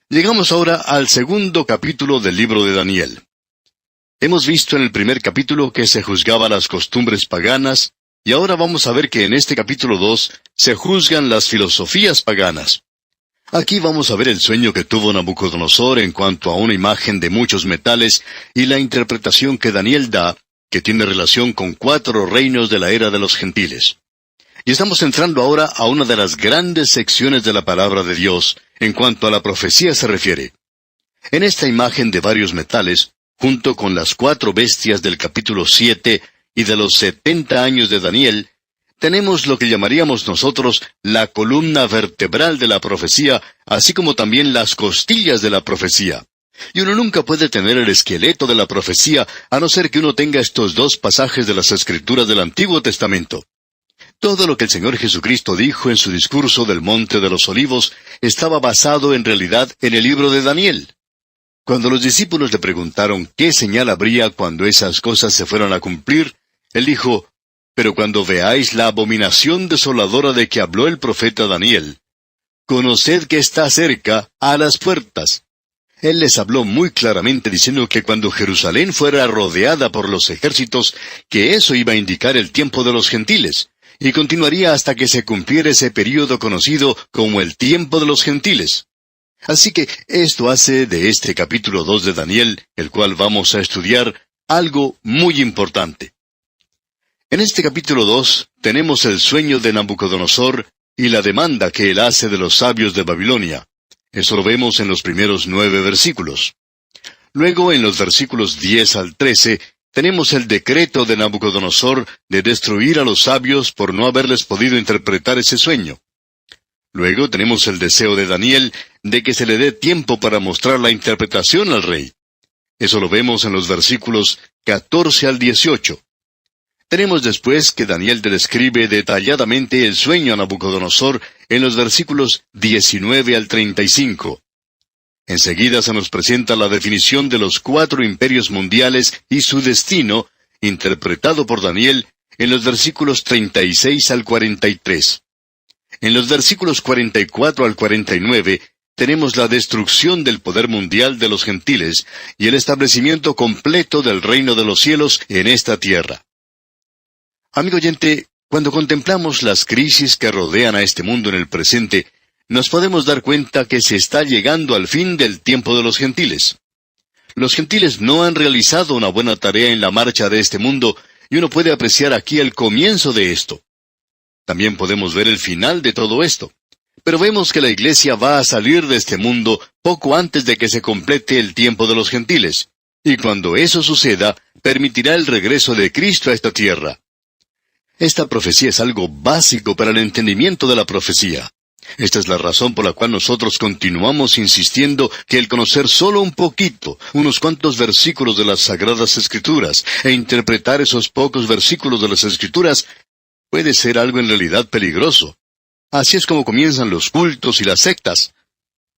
Llegamos ahora al segundo capítulo del libro de Daniel. Hemos visto en el primer capítulo que se juzgaban las costumbres paganas, y ahora vamos a ver que en este capítulo 2 se juzgan las filosofías paganas. Aquí vamos a ver el sueño que tuvo Nabucodonosor en cuanto a una imagen de muchos metales y la interpretación que Daniel da, que tiene relación con 4 reinos de la era de los gentiles. Y estamos entrando ahora a una de las grandes secciones de la palabra de Dios en cuanto a la profecía se refiere. En esta imagen de varios metales, junto con las 4 bestias del capítulo 7 y de los 70 años de Daniel, tenemos lo que llamaríamos nosotros la columna vertebral de la profecía, así como también las costillas de la profecía. Y uno nunca puede tener el esqueleto de la profecía a no ser que uno tenga estos 2 pasajes de las Escrituras del Antiguo Testamento. Todo lo que el Señor Jesucristo dijo en su discurso del Monte de los Olivos estaba basado en realidad en el libro de Daniel. Cuando los discípulos le preguntaron qué señal habría cuando esas cosas se fueran a cumplir, él dijo, «Pero cuando veáis la abominación desoladora de que habló el profeta Daniel, conoced que está cerca, a las puertas». Él les habló muy claramente diciendo que cuando Jerusalén fuera rodeada por los ejércitos, que eso iba a indicar el tiempo de los gentiles, y continuaría hasta que se cumpliera ese período conocido como el tiempo de los gentiles. Así que esto hace de este capítulo 2 de Daniel, el cual vamos a estudiar, algo muy importante. En este capítulo 2 tenemos el sueño de Nabucodonosor y la demanda que él hace de los sabios de Babilonia. Eso lo vemos en los primeros 9 versículos. Luego, en los versículos 10 al 13, tenemos el decreto de Nabucodonosor de destruir a los sabios por no haberles podido interpretar ese sueño. Luego tenemos el deseo de Daniel de que se le dé tiempo para mostrar la interpretación al rey. Eso lo vemos en los versículos 14 al 18. Tenemos después que Daniel describe detalladamente el sueño a Nabucodonosor en los versículos 19 al 35. Enseguida se nos presenta la definición de los 4 imperios mundiales y su destino, interpretado por Daniel en los versículos 36 al 43. En los versículos 44 al 49 tenemos la destrucción del poder mundial de los gentiles y el establecimiento completo del reino de los cielos en esta tierra. Amigo oyente, cuando contemplamos las crisis que rodean a este mundo en el presente, nos podemos dar cuenta que se está llegando al fin del tiempo de los gentiles. Los gentiles no han realizado una buena tarea en la marcha de este mundo, y uno puede apreciar aquí el comienzo de esto. También podemos ver el final de todo esto. Pero vemos que la iglesia va a salir de este mundo poco antes de que se complete el tiempo de los gentiles, y cuando eso suceda, permitirá el regreso de Cristo a esta tierra. Esta profecía es algo básico para el entendimiento de la profecía. Esta es la razón por la cual nosotros continuamos insistiendo que el conocer solo un poquito, unos cuantos versículos de las Sagradas Escrituras, e interpretar esos pocos versículos de las Escrituras, puede ser algo en realidad peligroso. Así es como comienzan los cultos y las sectas.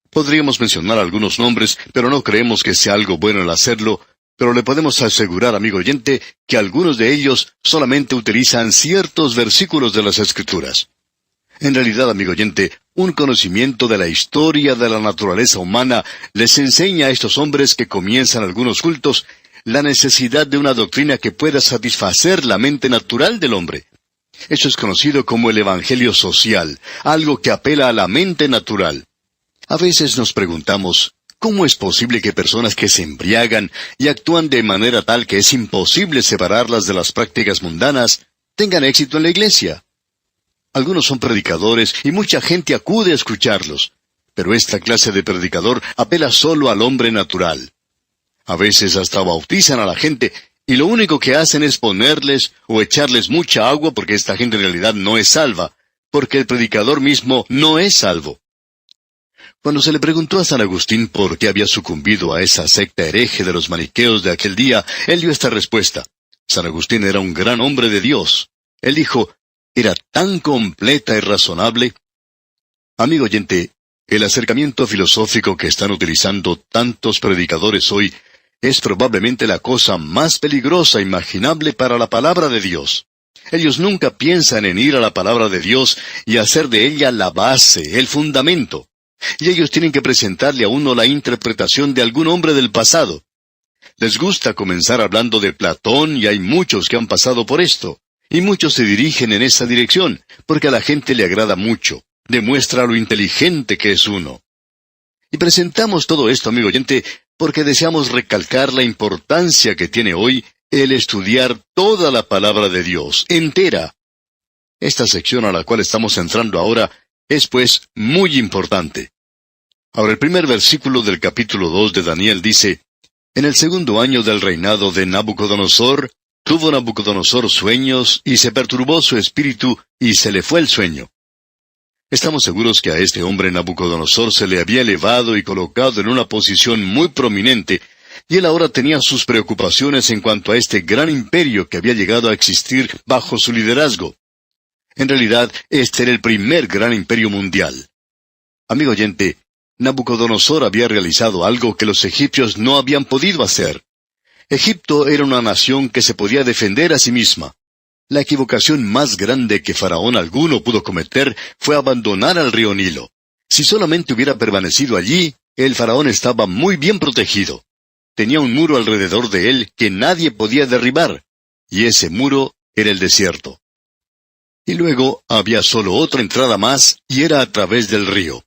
Podríamos mencionar algunos nombres, pero no creemos que sea algo bueno el hacerlo, pero le podemos asegurar, amigo oyente, que algunos de ellos solamente utilizan ciertos versículos de las Escrituras. En realidad, amigo oyente, un conocimiento de la historia de la naturaleza humana les enseña a estos hombres que comienzan algunos cultos la necesidad de una doctrina que pueda satisfacer la mente natural del hombre. Eso es conocido como el evangelio social, algo que apela a la mente natural. A veces nos preguntamos, ¿cómo es posible que personas que se embriagan y actúan de manera tal que es imposible separarlas de las prácticas mundanas, tengan éxito en la iglesia? Algunos son predicadores y mucha gente acude a escucharlos, pero esta clase de predicador apela solo al hombre natural. A veces hasta bautizan a la gente, y lo único que hacen es ponerles o echarles mucha agua porque esta gente en realidad no es salva, porque el predicador mismo no es salvo. Cuando se le preguntó a San Agustín por qué había sucumbido a esa secta hereje de los maniqueos de aquel día, él dio esta respuesta. San Agustín era un gran hombre de Dios. Él dijo, ¿era tan completa y razonable? Amigo oyente, el acercamiento filosófico que están utilizando tantos predicadores hoy es probablemente la cosa más peligrosa imaginable para la palabra de Dios. Ellos nunca piensan en ir a la palabra de Dios y hacer de ella la base, el fundamento. Y ellos tienen que presentarle a uno la interpretación de algún hombre del pasado. Les gusta comenzar hablando de Platón y hay muchos que han pasado por esto. Y muchos se dirigen en esa dirección, porque a la gente le agrada mucho. Demuestra lo inteligente que es uno. Y presentamos todo esto, amigo oyente, porque deseamos recalcar la importancia que tiene hoy el estudiar toda la palabra de Dios, entera. Esta sección a la cual estamos entrando ahora es, pues, muy importante. Ahora, el primer versículo del capítulo 2 de Daniel dice: En el segundo año del reinado de Nabucodonosor, tuvo Nabucodonosor sueños, y se perturbó su espíritu, y se le fue el sueño. Estamos seguros que a este hombre Nabucodonosor se le había elevado y colocado en una posición muy prominente, y él ahora tenía sus preocupaciones en cuanto a este gran imperio que había llegado a existir bajo su liderazgo. En realidad, este era el primer gran imperio mundial. Amigo oyente, Nabucodonosor había realizado algo que los egipcios no habían podido hacer. Egipto era una nación que se podía defender a sí misma. La equivocación más grande que faraón alguno pudo cometer fue abandonar al río Nilo. Si solamente hubiera permanecido allí, el faraón estaba muy bien protegido. Tenía un muro alrededor de él que nadie podía derribar, y ese muro era el desierto. Y luego había solo otra entrada más, y era a través del río.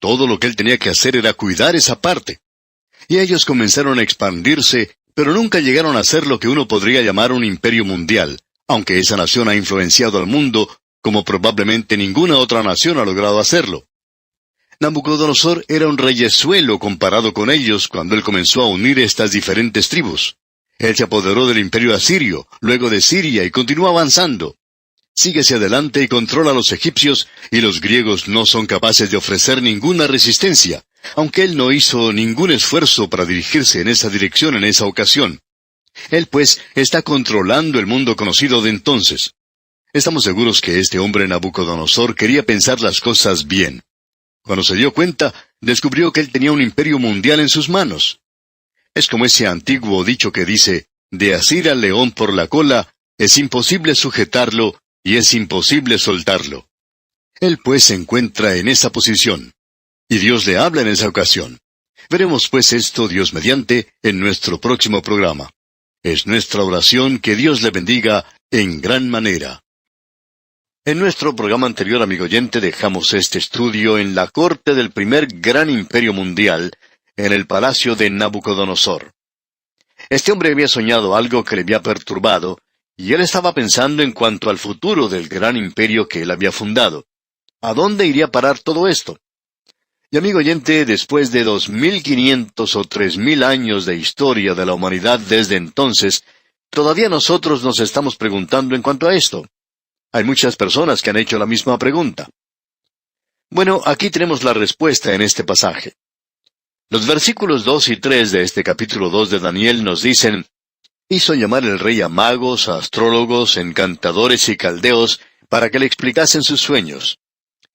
Todo lo que él tenía que hacer era cuidar esa parte. Y ellos comenzaron a expandirse, pero nunca llegaron a ser lo que uno podría llamar un imperio mundial, aunque esa nación ha influenciado al mundo como probablemente ninguna otra nación ha logrado hacerlo. Nabucodonosor era un reyezuelo comparado con ellos cuando él comenzó a unir estas diferentes tribus. Él se apoderó del imperio asirio, luego de Siria, y continuó avanzando. Sigue hacia adelante y controla a los egipcios, y los griegos no son capaces de ofrecer ninguna resistencia, aunque él no hizo ningún esfuerzo para dirigirse en esa dirección en esa ocasión. Él, pues, está controlando el mundo conocido de entonces. Estamos seguros que este hombre Nabucodonosor quería pensar las cosas bien. Cuando se dio cuenta, descubrió que él tenía un imperio mundial en sus manos. Es como ese antiguo dicho que dice: de asir al león por la cola, es imposible sujetarlo, y es imposible soltarlo. Él, pues, se encuentra en esa posición. Y Dios le habla en esa ocasión. Veremos, pues, esto, Dios mediante, en nuestro próximo programa. Es nuestra oración que Dios le bendiga en gran manera. En nuestro programa anterior, amigo oyente, dejamos este estudio en la corte del primer gran imperio mundial, en el palacio de Nabucodonosor. Este hombre había soñado algo que le había perturbado, y él estaba pensando en cuanto al futuro del gran imperio que él había fundado. ¿A dónde iría a parar todo esto? Y amigo oyente, después de 2500 o 3000 años de historia de la humanidad desde entonces, todavía nosotros nos estamos preguntando en cuanto a esto. Hay muchas personas que han hecho la misma pregunta. Bueno, aquí tenemos la respuesta en este pasaje. Los versículos 2 y 3 de este capítulo 2 de Daniel nos dicen: hizo llamar el rey a magos, a astrólogos, encantadores y caldeos, para que le explicasen sus sueños.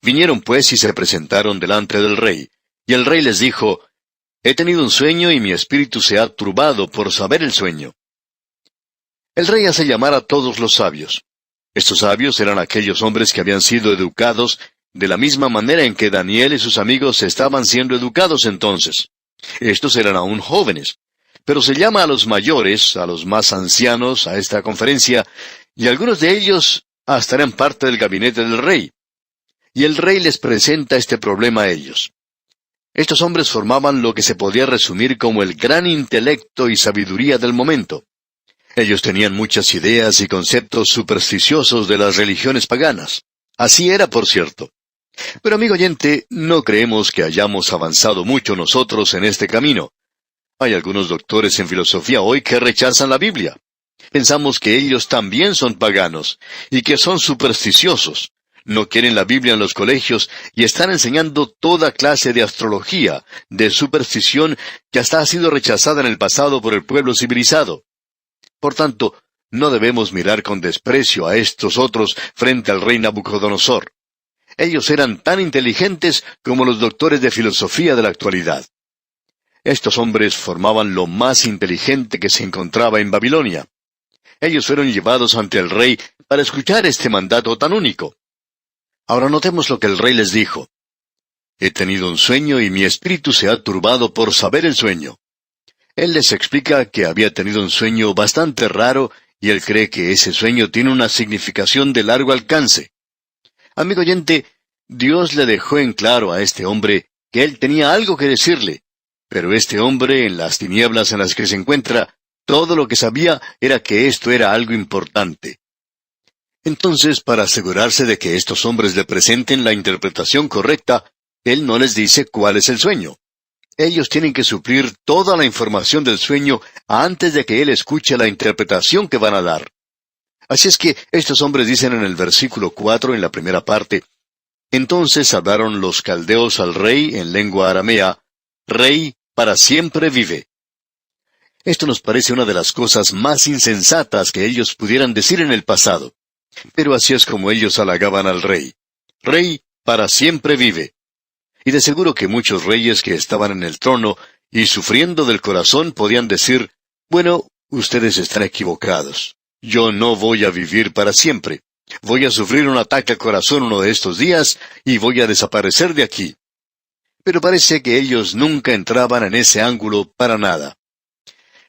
Vinieron pues y se presentaron delante del rey, y el rey les dijo: he tenido un sueño y mi espíritu se ha turbado por saber el sueño. El rey hace llamar a todos los sabios. Estos sabios eran aquellos hombres que habían sido educados de la misma manera en que Daniel y sus amigos estaban siendo educados entonces. Estos eran aún jóvenes, pero se llama a los mayores, a los más ancianos, a esta conferencia, y algunos de ellos hasta eran parte del gabinete del rey. Y el rey les presenta este problema a ellos. Estos hombres formaban lo que se podía resumir como el gran intelecto y sabiduría del momento. Ellos tenían muchas ideas y conceptos supersticiosos de las religiones paganas. Así era, por cierto. Pero amigo oyente, no creemos que hayamos avanzado mucho nosotros en este camino. Hay algunos doctores en filosofía hoy que rechazan la Biblia. Pensamos que ellos también son paganos, y que son supersticiosos. No quieren la Biblia en los colegios y están enseñando toda clase de astrología, de superstición, que hasta ha sido rechazada en el pasado por el pueblo civilizado. Por tanto, no debemos mirar con desprecio a estos otros frente al rey Nabucodonosor. Ellos eran tan inteligentes como los doctores de filosofía de la actualidad. Estos hombres formaban lo más inteligente que se encontraba en Babilonia. Ellos fueron llevados ante el rey para escuchar este mandato tan único. Ahora notemos lo que el rey les dijo. He tenido un sueño y mi espíritu se ha turbado por saber el sueño. Él les explica que había tenido un sueño bastante raro y él cree que ese sueño tiene una significación de largo alcance. Amigo oyente, Dios le dejó en claro a este hombre que él tenía algo que decirle, pero este hombre, en las tinieblas en las que se encuentra, todo lo que sabía era que esto era algo importante. Entonces, para asegurarse de que estos hombres le presenten la interpretación correcta, él no les dice cuál es el sueño. Ellos tienen que suplir toda la información del sueño antes de que él escuche la interpretación que van a dar. Así es que estos hombres dicen en el versículo 4, en la primera parte, entonces hablaron los caldeos al rey en lengua aramea, Rey, para siempre vive. Esto nos parece una de las cosas más insensatas que ellos pudieran decir en el pasado. Pero así es como ellos halagaban al rey. Rey, para siempre vive. Y de seguro que muchos reyes que estaban en el trono y sufriendo del corazón podían decir, bueno, ustedes están equivocados. Yo no voy a vivir para siempre. Voy a sufrir un ataque al corazón uno de estos días y voy a desaparecer de aquí. Pero parece que ellos nunca entraban en ese ángulo para nada.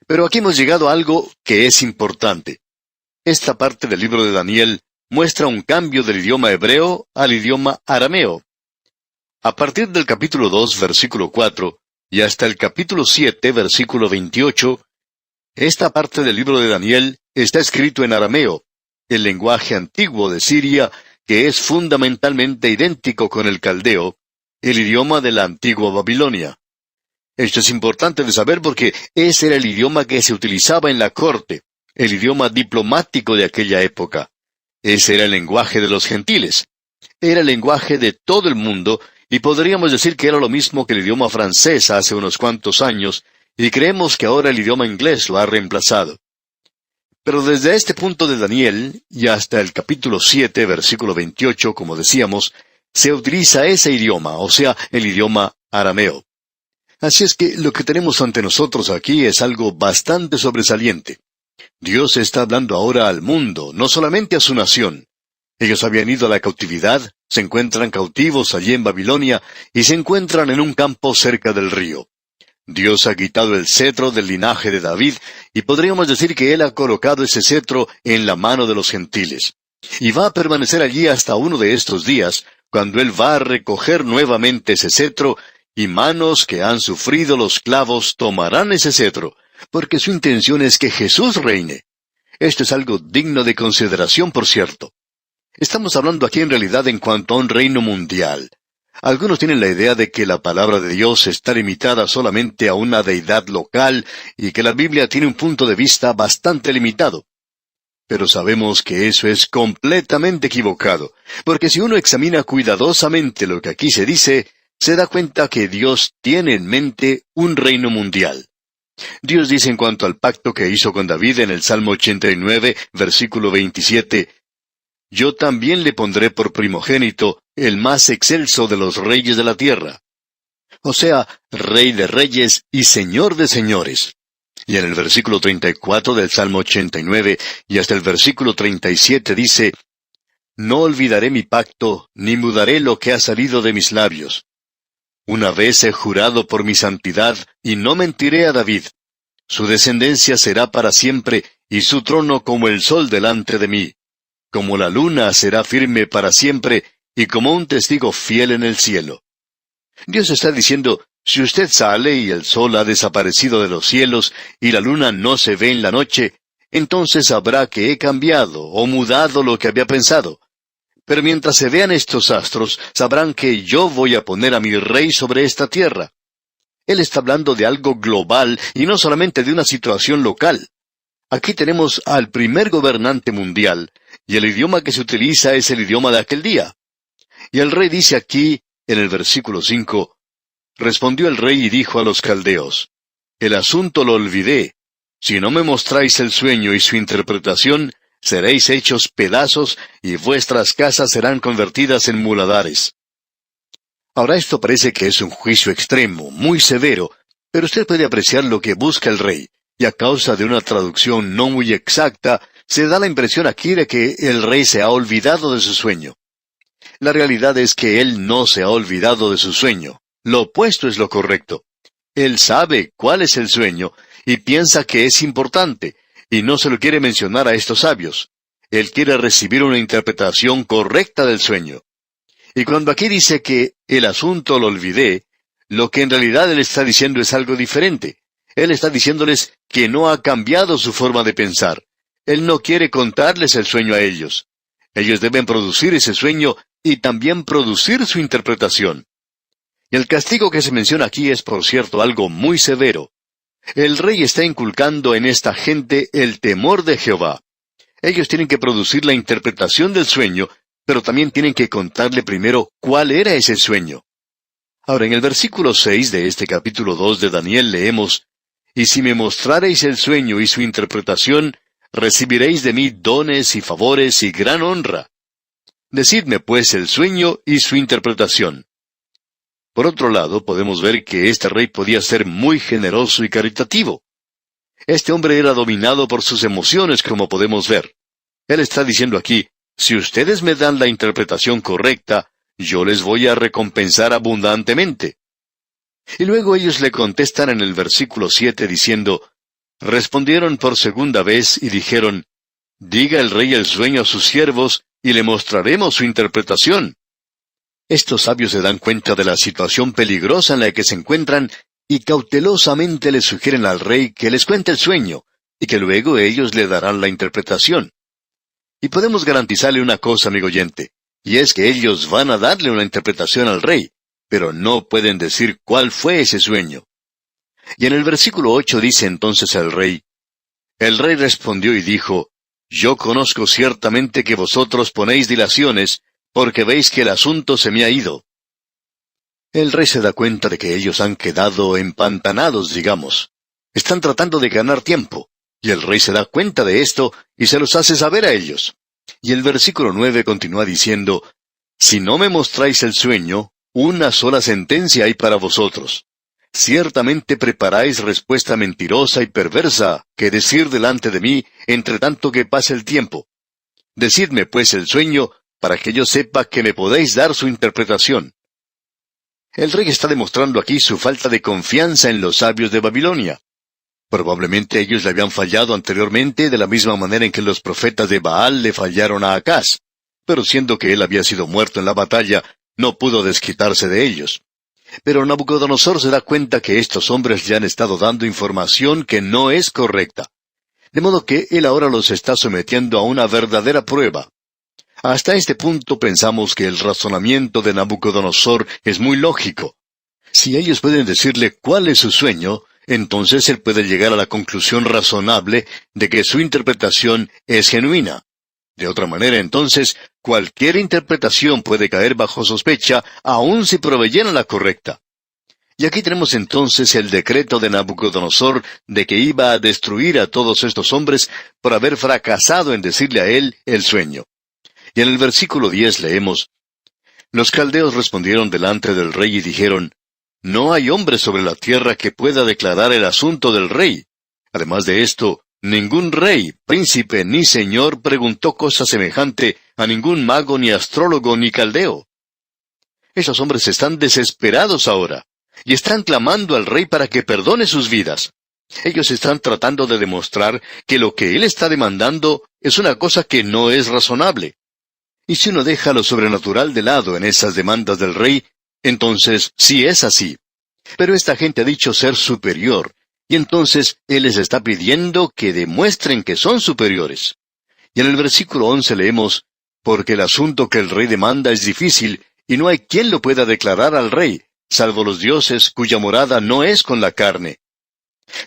Pero aquí hemos llegado a algo que es importante. Esta parte del libro de Daniel muestra un cambio del idioma hebreo al idioma arameo. A partir del capítulo 2, versículo 4, y hasta el capítulo 7, versículo 28, esta parte del libro de Daniel está escrito en arameo, el lenguaje antiguo de Siria, que es fundamentalmente idéntico con el caldeo, el idioma de la antigua Babilonia. Esto es importante de saber porque ese era el idioma que se utilizaba en la corte, el idioma diplomático de aquella época. Ese era el lenguaje de los gentiles. Era el lenguaje de todo el mundo, y podríamos decir que era lo mismo que el idioma francés hace unos cuantos años, y creemos que ahora el idioma inglés lo ha reemplazado. Pero desde este punto de Daniel, y hasta el capítulo 7, versículo 28, como decíamos, se utiliza ese idioma, o sea, el idioma arameo. Así es que lo que tenemos ante nosotros aquí es algo bastante sobresaliente. Dios está hablando ahora al mundo, no solamente a su nación. Ellos habían ido a la cautividad, se encuentran cautivos allí en Babilonia, y se encuentran en un campo cerca del río. Dios ha quitado el cetro del linaje de David, y podríamos decir que Él ha colocado ese cetro en la mano de los gentiles. Y va a permanecer allí hasta uno de estos días, cuando Él va a recoger nuevamente ese cetro, y manos que han sufrido los clavos tomarán ese cetro, porque su intención es que Jesús reine. Esto es algo digno de consideración, por cierto. Estamos hablando aquí en realidad en cuanto a un reino mundial. Algunos tienen la idea de que la palabra de Dios está limitada solamente a una deidad local y que la Biblia tiene un punto de vista bastante limitado. Pero sabemos que eso es completamente equivocado, porque si uno examina cuidadosamente lo que aquí se dice, se da cuenta que Dios tiene en mente un reino mundial. Dios dice en cuanto al pacto que hizo con David en el Salmo 89, versículo 27, «Yo también le pondré por primogénito, el más excelso de los reyes de la tierra». O sea, Rey de reyes y Señor de señores. Y en el versículo 34 del Salmo 89 y hasta el versículo 37 dice, «No olvidaré mi pacto, ni mudaré lo que ha salido de mis labios. Una vez he jurado por mi santidad, y no mentiré a David. Su descendencia será para siempre, y su trono como el sol delante de mí. Como la luna será firme para siempre, y como un testigo fiel en el cielo». Dios está diciendo, si usted sale y el sol ha desaparecido de los cielos, y la luna no se ve en la noche, entonces sabrá que he cambiado o mudado lo que había pensado. Pero mientras se vean estos astros, sabrán que yo voy a poner a mi rey sobre esta tierra. Él está hablando de algo global y no solamente de una situación local. Aquí tenemos al primer gobernante mundial, y el idioma que se utiliza es el idioma de aquel día. Y el rey dice aquí, en el versículo 5, «Respondió el rey y dijo a los caldeos, el asunto lo olvidé. Si no me mostráis el sueño y su interpretación, seréis hechos pedazos, y vuestras casas serán convertidas en muladares». Ahora esto parece que es un juicio extremo, muy severo, pero usted puede apreciar lo que busca el rey, y a causa de una traducción no muy exacta, se da la impresión aquí de que el rey se ha olvidado de su sueño. La realidad es que él no se ha olvidado de su sueño. Lo opuesto es lo correcto. Él sabe cuál es el sueño y piensa que es importante, y no se lo quiere mencionar a estos sabios. Él quiere recibir una interpretación correcta del sueño. Y cuando aquí dice que el asunto lo olvidé, lo que en realidad él está diciendo es algo diferente. Él está diciéndoles que no ha cambiado su forma de pensar. Él no quiere contarles el sueño a ellos. Ellos deben producir ese sueño y también producir su interpretación. Y el castigo que se menciona aquí es, por cierto, algo muy severo. El rey está inculcando en esta gente el temor de Jehová. Ellos tienen que producir la interpretación del sueño, pero también tienen que contarle primero cuál era ese sueño. Ahora, en el versículo 6 de este capítulo 2 de Daniel leemos, «Y si me mostrareis el sueño y su interpretación, recibiréis de mí dones y favores y gran honra. Decidme pues el sueño y su interpretación». Por otro lado, podemos ver que este rey podía ser muy generoso y caritativo. Este hombre era dominado por sus emociones, como podemos ver. Él está diciendo aquí, si ustedes me dan la interpretación correcta, yo les voy a recompensar abundantemente. Y luego ellos le contestan en el versículo 7 diciendo, respondieron por segunda vez y dijeron, diga el rey el sueño a sus siervos y le mostraremos su interpretación. Estos sabios se dan cuenta de la situación peligrosa en la que se encuentran y cautelosamente le sugieren al rey que les cuente el sueño y que luego ellos le darán la interpretación. Y podemos garantizarle una cosa, amigo oyente, y es que ellos van a darle una interpretación al rey, pero no pueden decir cuál fue ese sueño. Y en el versículo 8 dice entonces el rey respondió y dijo, yo conozco ciertamente que vosotros ponéis dilaciones, porque veis que el asunto se me ha ido. El rey se da cuenta de que ellos han quedado empantanados, digamos. Están tratando de ganar tiempo, y el rey se da cuenta de esto y se los hace saber a ellos. Y el versículo 9 continúa diciendo, si no me mostráis el sueño, una sola sentencia hay para vosotros. Ciertamente preparáis respuesta mentirosa y perversa que decir delante de mí, entre tanto que pase el tiempo. Decidme pues el sueño, para que yo sepa que me podéis dar su interpretación. El rey está demostrando aquí su falta de confianza en los sabios de Babilonia. Probablemente ellos le habían fallado anteriormente de la misma manera en que los profetas de Baal le fallaron a Acaz. Pero siendo que él había sido muerto en la batalla, no pudo desquitarse de ellos. Pero Nabucodonosor se da cuenta que estos hombres le han estado dando información que no es correcta. De modo que él ahora los está sometiendo a una verdadera prueba. Hasta este punto pensamos que el razonamiento de Nabucodonosor es muy lógico. Si ellos pueden decirle cuál es su sueño, entonces él puede llegar a la conclusión razonable de que su interpretación es genuina. De otra manera, entonces, cualquier interpretación puede caer bajo sospecha, aun si proveyera la correcta. Y aquí tenemos entonces el decreto de Nabucodonosor de que iba a destruir a todos estos hombres por haber fracasado en decirle a él el sueño. Y en el versículo 10 leemos, los caldeos respondieron delante del rey y dijeron, no hay hombre sobre la tierra que pueda declarar el asunto del rey. Además de esto, ningún rey, príncipe ni señor preguntó cosa semejante a ningún mago ni astrólogo ni caldeo. Esos hombres están desesperados ahora, y están clamando al rey para que perdone sus vidas. Ellos están tratando de demostrar que lo que él está demandando es una cosa que no es razonable. Y si uno deja lo sobrenatural de lado en esas demandas del rey, entonces sí es así. Pero esta gente ha dicho ser superior, y entonces él les está pidiendo que demuestren que son superiores. Y en el versículo 11 leemos, porque el asunto que el rey demanda es difícil, y no hay quien lo pueda declarar al rey, salvo los dioses cuya morada no es con la carne.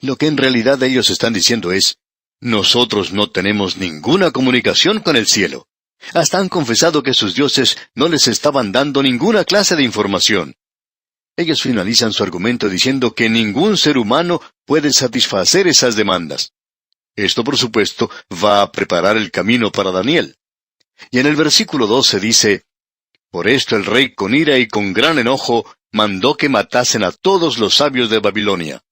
Lo que en realidad ellos están diciendo es, nosotros no tenemos ninguna comunicación con el cielo. Hasta han confesado que sus dioses no les estaban dando ninguna clase de información. Ellos finalizan su argumento diciendo que ningún ser humano puede satisfacer esas demandas. Esto, por supuesto, va a preparar el camino para Daniel. Y en el versículo 12 dice, por esto el rey con ira y con gran enojo mandó que matasen a todos los sabios de Babilonia.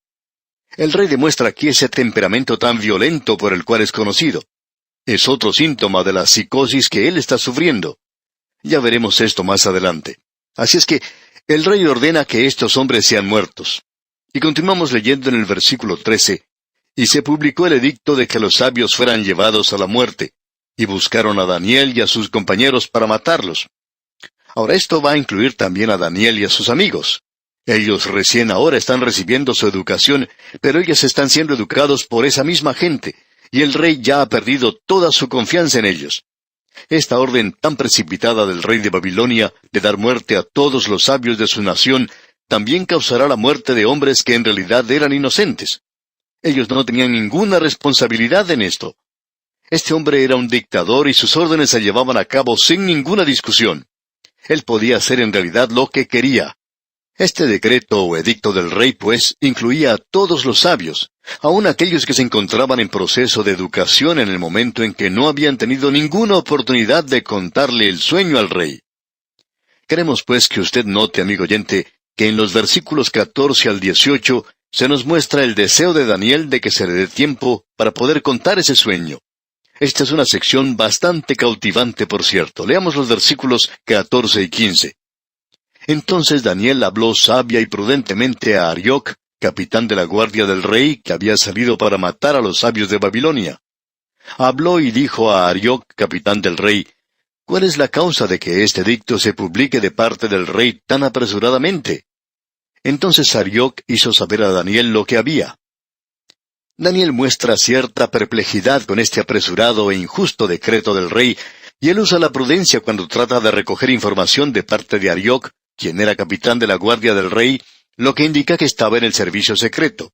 El rey demuestra aquí ese temperamento tan violento por el cual es conocido. Es otro síntoma de la psicosis que él está sufriendo. Ya veremos esto más adelante. Así es que el rey ordena que estos hombres sean muertos. Y continuamos leyendo en el versículo 13. Y se publicó el edicto de que los sabios fueran llevados a la muerte, y buscaron a Daniel y a sus compañeros para matarlos. Ahora esto va a incluir también a Daniel y a sus amigos. Ellos recién ahora están recibiendo su educación, pero ellos están siendo educados por esa misma gente, y el rey ya ha perdido toda su confianza en ellos. Esta orden tan precipitada del rey de Babilonia de dar muerte a todos los sabios de su nación también causará la muerte de hombres que en realidad eran inocentes. Ellos no tenían ninguna responsabilidad en esto. Este hombre era un dictador y sus órdenes se llevaban a cabo sin ninguna discusión. Él podía hacer en realidad lo que quería. Este decreto o edicto del rey, pues, incluía a todos los sabios, aun aquellos que se encontraban en proceso de educación en el momento en que no habían tenido ninguna oportunidad de contarle el sueño al rey. Queremos, pues, que usted note, amigo oyente, que en los versículos 14 al 18 se nos muestra el deseo de Daniel de que se le dé tiempo para poder contar ese sueño. Esta es una sección bastante cautivante, por cierto. Leamos los versículos 14 y 15. Entonces Daniel habló sabia y prudentemente a Arioc, capitán de la guardia del rey, que había salido para matar a los sabios de Babilonia. Habló y dijo a Arioc, capitán del rey, ¿cuál es la causa de que este edicto se publique de parte del rey tan apresuradamente? Entonces Arioc hizo saber a Daniel lo que había. Daniel muestra cierta perplejidad con este apresurado e injusto decreto del rey, y él usa la prudencia cuando trata de recoger información de parte de Arioc, quien era capitán de la guardia del rey, lo que indica que estaba en el servicio secreto.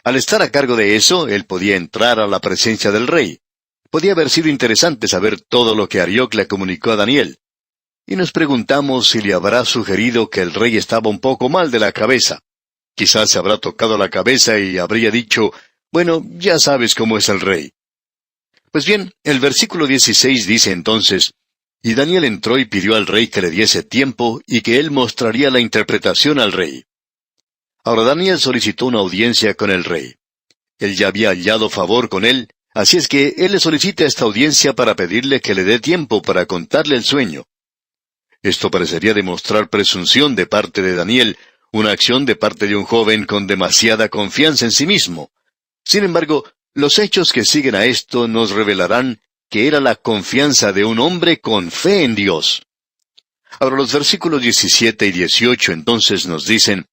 Al estar a cargo de eso, él podía entrar a la presencia del rey. Podía haber sido interesante saber todo lo que Arioc le comunicó a Daniel. Y nos preguntamos si le habrá sugerido que el rey estaba un poco mal de la cabeza. Quizás se habrá tocado la cabeza y habría dicho, bueno, ya sabes cómo es el rey. Pues bien, el versículo 16 dice entonces, y Daniel entró y pidió al rey que le diese tiempo y que él mostraría la interpretación al rey. Ahora Daniel solicitó una audiencia con el rey. Él ya había hallado favor con él, así es que él le solicita esta audiencia para pedirle que le dé tiempo para contarle el sueño. Esto parecería demostrar presunción de parte de Daniel, una acción de parte de un joven con demasiada confianza en sí mismo. Sin embargo, los hechos que siguen a esto nos revelarán que era la confianza de un hombre con fe en Dios. Ahora los versículos 17 y 18 entonces nos dicen,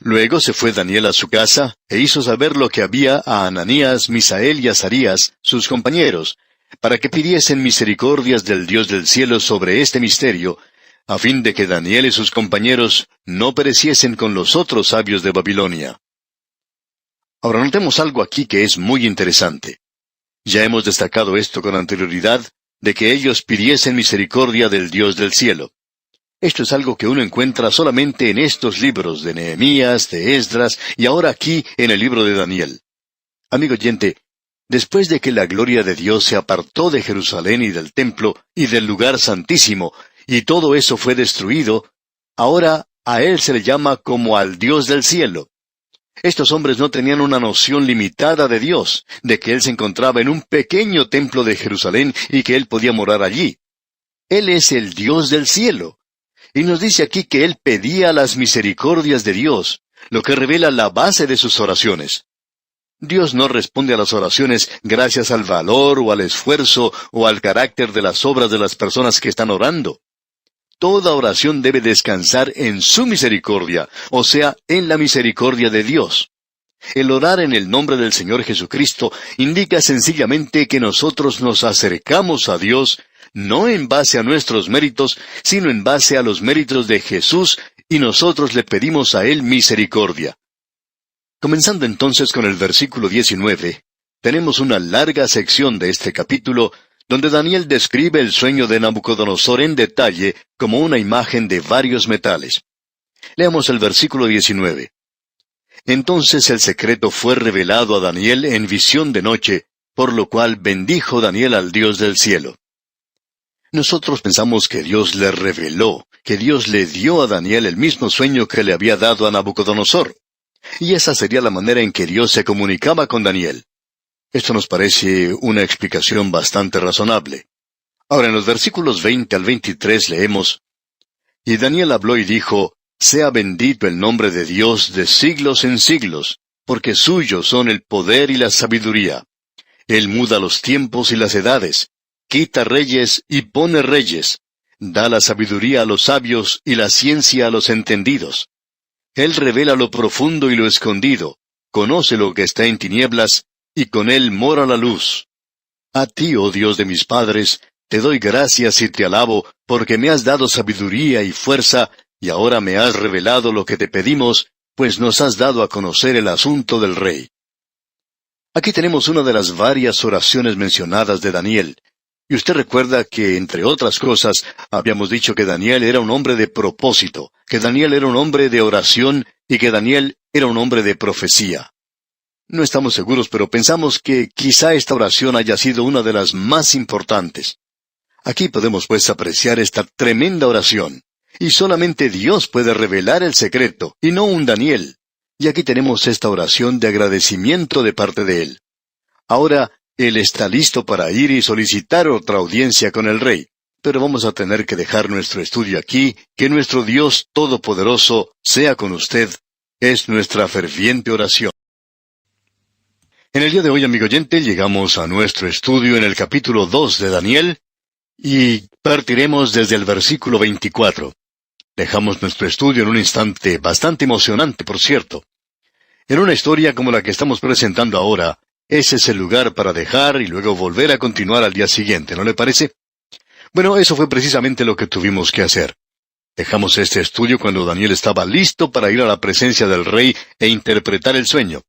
Luego se fue Daniel a su casa, e hizo saber lo que había a Ananías, Misael y Azarías, sus compañeros, para que pidiesen misericordias del Dios del cielo sobre este misterio, a fin de que Daniel y sus compañeros no pereciesen con los otros sabios de Babilonia. Ahora notemos algo aquí que es muy interesante. Ya hemos destacado esto con anterioridad, de que ellos pidiesen misericordia del Dios del cielo. Esto es algo que uno encuentra solamente en estos libros de Nehemías, de Esdras, y ahora aquí en el libro de Daniel. Amigo oyente, después de que la gloria de Dios se apartó de Jerusalén y del templo, y del lugar santísimo, y todo eso fue destruido, ahora a él se le llama como al Dios del cielo. Estos hombres no tenían una noción limitada de Dios, de que Él se encontraba en un pequeño templo de Jerusalén y que Él podía morar allí. Él es el Dios del cielo. Y nos dice aquí que Él pedía las misericordias de Dios, lo que revela la base de sus oraciones. Dios no responde a las oraciones gracias al valor o al esfuerzo o al carácter de las obras de las personas que están orando. Toda oración debe descansar en su misericordia, o sea, en la misericordia de Dios. El orar en el nombre del Señor Jesucristo indica sencillamente que nosotros nos acercamos a Dios, no en base a nuestros méritos, sino en base a los méritos de Jesús, y nosotros le pedimos a Él misericordia. Comenzando entonces con el versículo 19, tenemos una larga sección de este capítulo, donde Daniel describe el sueño de Nabucodonosor en detalle como una imagen de varios metales. Leamos el versículo 19. Entonces el secreto fue revelado a Daniel en visión de noche, por lo cual bendijo Daniel al Dios del cielo. Nosotros pensamos que Dios le reveló, que Dios le dio a Daniel el mismo sueño que le había dado a Nabucodonosor. Y esa sería la manera en que Dios se comunicaba con Daniel. Esto nos parece una explicación bastante razonable. Ahora en los versículos 20 al 23 leemos: Y Daniel habló y dijo: Sea bendito el nombre de Dios de siglos en siglos, porque suyos son el poder y la sabiduría. Él muda los tiempos y las edades, quita reyes y pone reyes, da la sabiduría a los sabios y la ciencia a los entendidos. Él revela lo profundo y lo escondido, conoce lo que está en tinieblas, y con él mora la luz. A ti, oh Dios de mis padres, te doy gracias y te alabo, porque me has dado sabiduría y fuerza, y ahora me has revelado lo que te pedimos, pues nos has dado a conocer el asunto del rey. Aquí tenemos una de las varias oraciones mencionadas de Daniel. Y usted recuerda que, entre otras cosas, habíamos dicho que Daniel era un hombre de propósito, que Daniel era un hombre de oración y que Daniel era un hombre de profecía. No estamos seguros, pero pensamos que quizá esta oración haya sido una de las más importantes. Aquí podemos pues apreciar esta tremenda oración. Y solamente Dios puede revelar el secreto, y no un Daniel. Y aquí tenemos esta oración de agradecimiento de parte de él. Ahora, él está listo para ir y solicitar otra audiencia con el rey. Pero vamos a tener que dejar nuestro estudio aquí, que nuestro Dios Todopoderoso sea con usted. Es nuestra ferviente oración. En el día de hoy, amigo oyente, llegamos a nuestro estudio en el capítulo 2 de Daniel, y partiremos desde el versículo 24. Dejamos nuestro estudio en un instante bastante emocionante, por cierto. En una historia como la que estamos presentando ahora, ese es el lugar para dejar y luego volver a continuar al día siguiente, ¿no le parece? Bueno, eso fue precisamente lo que tuvimos que hacer. Dejamos este estudio cuando Daniel estaba listo para ir a la presencia del rey e interpretar el sueño.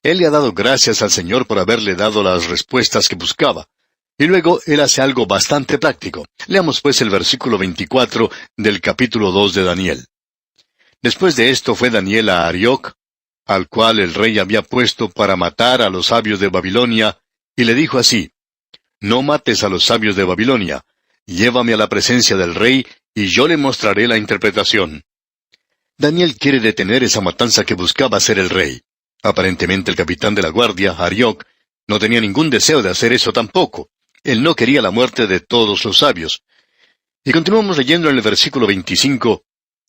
Él le ha dado gracias al Señor por haberle dado las respuestas que buscaba. Y luego él hace algo bastante práctico. Leamos pues el versículo 24 del capítulo 2 de Daniel. Después de esto fue Daniel a Arioc, al cual el rey había puesto para matar a los sabios de Babilonia, y le dijo así: No mates a los sabios de Babilonia, llévame a la presencia del rey, y yo le mostraré la interpretación. Daniel quiere detener esa matanza que buscaba hacer el rey. Aparentemente el capitán de la guardia, Arioc, no tenía ningún deseo de hacer eso tampoco. Él no quería la muerte de todos los sabios. Y continuamos leyendo en el versículo 25.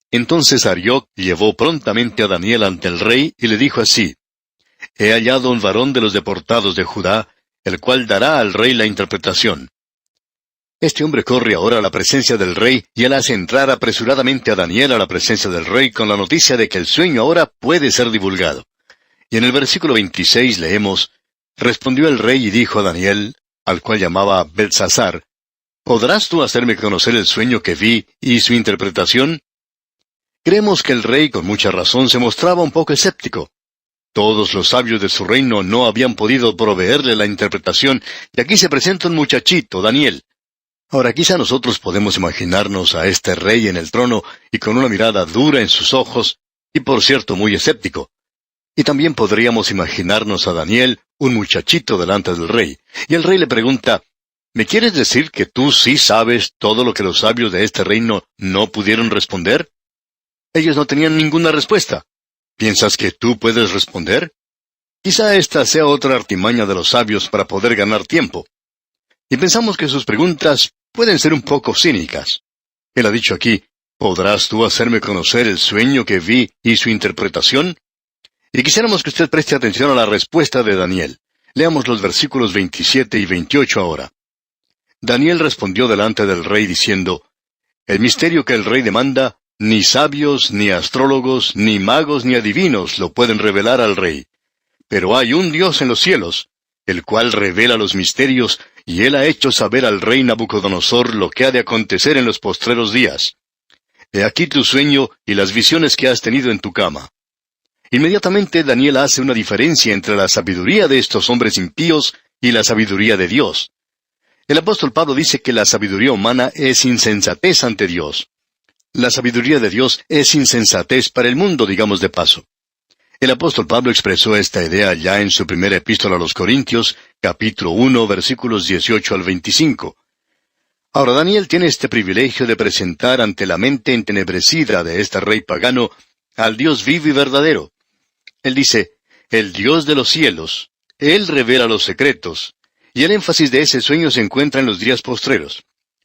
Entonces Arioc llevó prontamente a Daniel ante el rey y le dijo así: He hallado un varón de los deportados de Judá, el cual dará al rey la interpretación. Este hombre corre ahora a la presencia del rey y él hace entrar apresuradamente a Daniel a la presencia del rey con la noticia de que el sueño ahora puede ser divulgado. Y en el versículo 26 leemos: Respondió el rey y dijo a Daniel, al cual llamaba Beltsasar: ¿Podrás tú hacerme conocer el sueño que vi y su interpretación? Creemos que el rey con mucha razón se mostraba un poco escéptico. Todos los sabios de su reino no habían podido proveerle la interpretación, y aquí se presenta un muchachito, Daniel. Ahora quizá nosotros podemos imaginarnos a este rey en el trono y con una mirada dura en sus ojos, y por cierto muy escéptico. Y también podríamos imaginarnos a Daniel, un muchachito delante del rey, y el rey le pregunta: ¿Me quieres decir que tú sí sabes todo lo que los sabios de este reino no pudieron responder? Ellos no tenían ninguna respuesta. ¿Piensas que tú puedes responder? Quizá esta sea otra artimaña de los sabios para poder ganar tiempo. Y pensamos que sus preguntas pueden ser un poco cínicas. Él ha dicho aquí: ¿podrás tú hacerme conocer el sueño que vi y su interpretación? Y quisiéramos que usted preste atención a la respuesta de Daniel. Leamos los versículos 27 y 28 ahora. Daniel respondió delante del rey diciendo: El misterio que el rey demanda, ni sabios, ni astrólogos, ni magos, ni adivinos lo pueden revelar al rey. Pero hay un Dios en los cielos, el cual revela los misterios, y él ha hecho saber al rey Nabucodonosor lo que ha de acontecer en los postreros días. He aquí tu sueño y las visiones que has tenido en tu cama. Inmediatamente Daniel hace una diferencia entre la sabiduría de estos hombres impíos y la sabiduría de Dios. El apóstol Pablo dice que la sabiduría humana es insensatez ante Dios. La sabiduría de Dios es insensatez para el mundo, digamos de paso. El apóstol Pablo expresó esta idea ya en su primera epístola a los Corintios, capítulo 1, versículos 18 al 25. Ahora Daniel tiene este privilegio de presentar ante la mente entenebrecida de este rey pagano al Dios vivo y verdadero. Él dice: el Dios de los cielos, Él revela los secretos, y el énfasis de ese sueño se encuentra en los días postreros.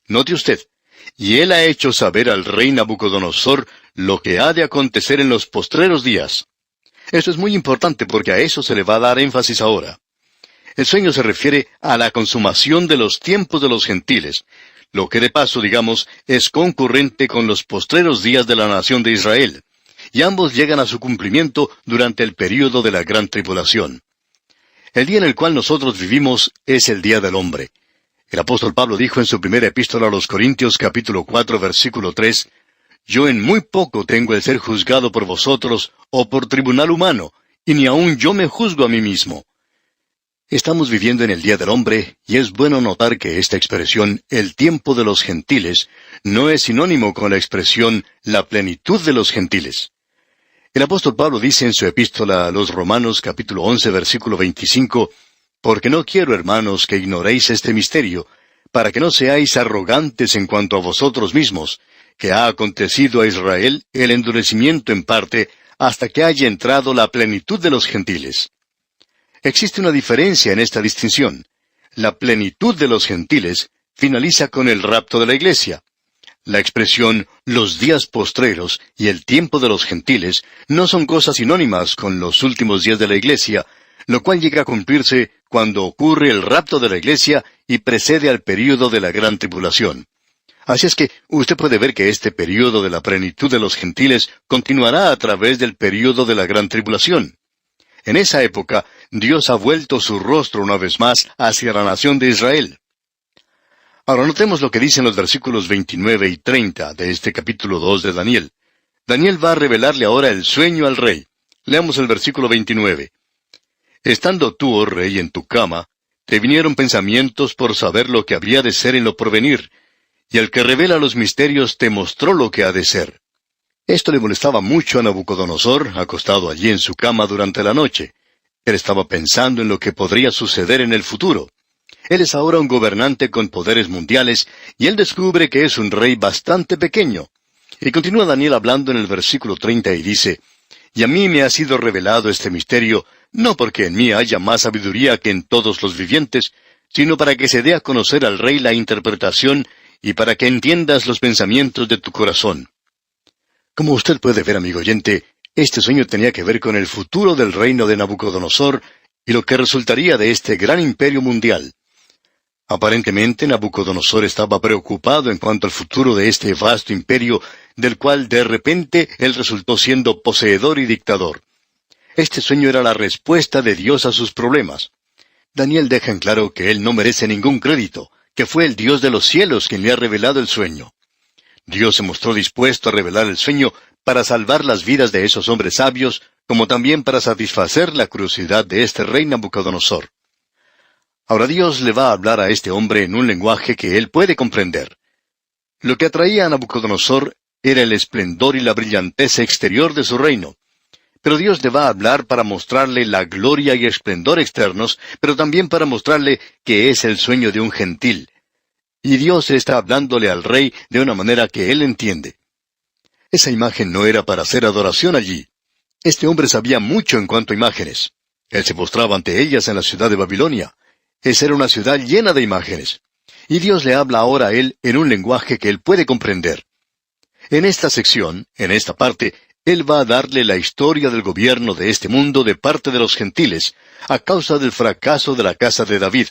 Note usted, y él ha hecho saber al rey Nabucodonosor lo que ha de acontecer en los postreros días. Esto es muy importante porque a eso se le va a dar énfasis ahora. El sueño se refiere a la consumación de los tiempos de los gentiles, lo que de paso, digamos, es concurrente con los postreros días de la nación de Israel, y ambos llegan a su cumplimiento durante el período de la gran tribulación. El día en el cual nosotros vivimos es el día del hombre. El apóstol Pablo dijo en su primera epístola a los Corintios capítulo 4 versículo 3, «Yo en muy poco tengo el ser juzgado por vosotros o por tribunal humano, y ni aun yo me juzgo a mí mismo». Estamos viviendo en el día del hombre, y es bueno notar que esta expresión, el tiempo de los gentiles, no es sinónimo con la expresión la plenitud de los gentiles. El apóstol Pablo dice en su epístola a los Romanos capítulo 11 versículo 25, «Porque no quiero, hermanos, que ignoréis este misterio, para que no seáis arrogantes en cuanto a vosotros mismos, que ha acontecido a Israel el endurecimiento en parte, hasta que haya entrado la plenitud de los gentiles». Existe una diferencia en esta distinción. La plenitud de los gentiles finaliza con el rapto de la iglesia. La expresión «los días postreros» y «el tiempo de los gentiles» no son cosas sinónimas con los últimos días de la iglesia, lo cual llega a cumplirse cuando ocurre el rapto de la iglesia y precede al período de la gran tribulación. Así es que usted puede ver que este período de la plenitud de los gentiles continuará a través del período de la gran tribulación. En esa época, Dios ha vuelto su rostro una vez más hacia la nación de Israel. Ahora notemos lo que dicen los versículos 29 y 30 de este capítulo 2 de Daniel. Daniel va a revelarle ahora el sueño al rey. Leamos el versículo 29. «Estando tú, oh rey, en tu cama, te vinieron pensamientos por saber lo que habría de ser en lo porvenir, y el que revela los misterios te mostró lo que ha de ser». Esto le molestaba mucho a Nabucodonosor, acostado allí en su cama durante la noche. Él estaba pensando en lo que podría suceder en el futuro. Él es ahora un gobernante con poderes mundiales, y él descubre que es un rey bastante pequeño. Y continúa Daniel hablando en el versículo 30 y dice, «Y a mí me ha sido revelado este misterio, no porque en mí haya más sabiduría que en todos los vivientes, sino para que se dé a conocer al rey la interpretación, y para que entiendas los pensamientos de tu corazón». Como usted puede ver, amigo oyente, este sueño tenía que ver con el futuro del reino de Nabucodonosor y lo que resultaría de este gran imperio mundial. Aparentemente, Nabucodonosor estaba preocupado en cuanto al futuro de este vasto imperio, del cual de repente él resultó siendo poseedor y dictador. Este sueño era la respuesta de Dios a sus problemas. Daniel deja en claro que él no merece ningún crédito, que fue el Dios de los cielos quien le ha revelado el sueño. Dios se mostró dispuesto a revelar el sueño para salvar las vidas de esos hombres sabios, como también para satisfacer la curiosidad de este rey Nabucodonosor. Ahora Dios le va a hablar a este hombre en un lenguaje que él puede comprender. Lo que atraía a Nabucodonosor era el esplendor y la brillantez exterior de su reino. Pero Dios le va a hablar para mostrarle la gloria y esplendor externos, pero también para mostrarle que es el sueño de un gentil. Y Dios está hablándole al rey de una manera que él entiende. Esa imagen no era para hacer adoración allí. Este hombre sabía mucho en cuanto a imágenes. Él se postraba ante ellas en la ciudad de Babilonia. Esa era una ciudad llena de imágenes. Y Dios le habla ahora a él en un lenguaje que él puede comprender. En esta sección, en esta parte, él va a darle la historia del gobierno de este mundo de parte de los gentiles, a causa del fracaso de la casa de David.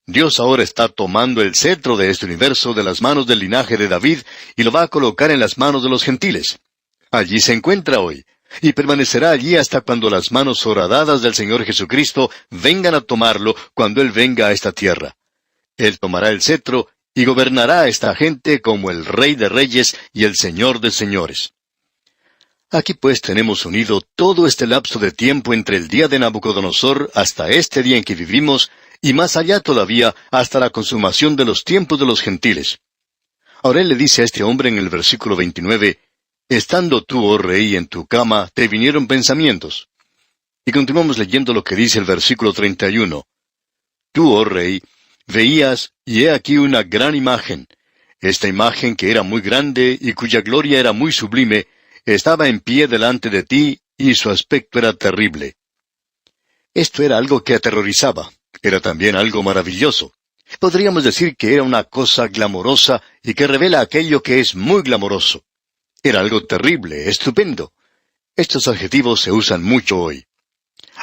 Dios ahora está tomando el cetro de este universo de las manos del linaje de David y lo va a colocar en las manos de los gentiles. Allí se encuentra hoy, y permanecerá allí hasta cuando las manos horadadas del Señor Jesucristo vengan a tomarlo cuando Él venga a esta tierra. Él tomará el cetro y gobernará a esta gente como el Rey de Reyes y el Señor de Señores. Aquí pues tenemos unido todo este lapso de tiempo entre el día de Nabucodonosor hasta este día en que vivimos, y más allá todavía hasta la consumación de los tiempos de los gentiles. Ahora él le dice a este hombre en el versículo 29, «Estando tú, oh rey, en tu cama, te vinieron pensamientos». Y continuamos leyendo lo que dice el versículo 31. «Tú, oh rey, veías, y he aquí una gran imagen. Esta imagen que era muy grande y cuya gloria era muy sublime, estaba en pie delante de ti, y su aspecto era terrible». Esto era algo que aterrorizaba. Era también algo maravilloso. Podríamos decir que era una cosa glamorosa y que revela aquello que es muy glamoroso. Era algo terrible, estupendo. Estos adjetivos se usan mucho hoy.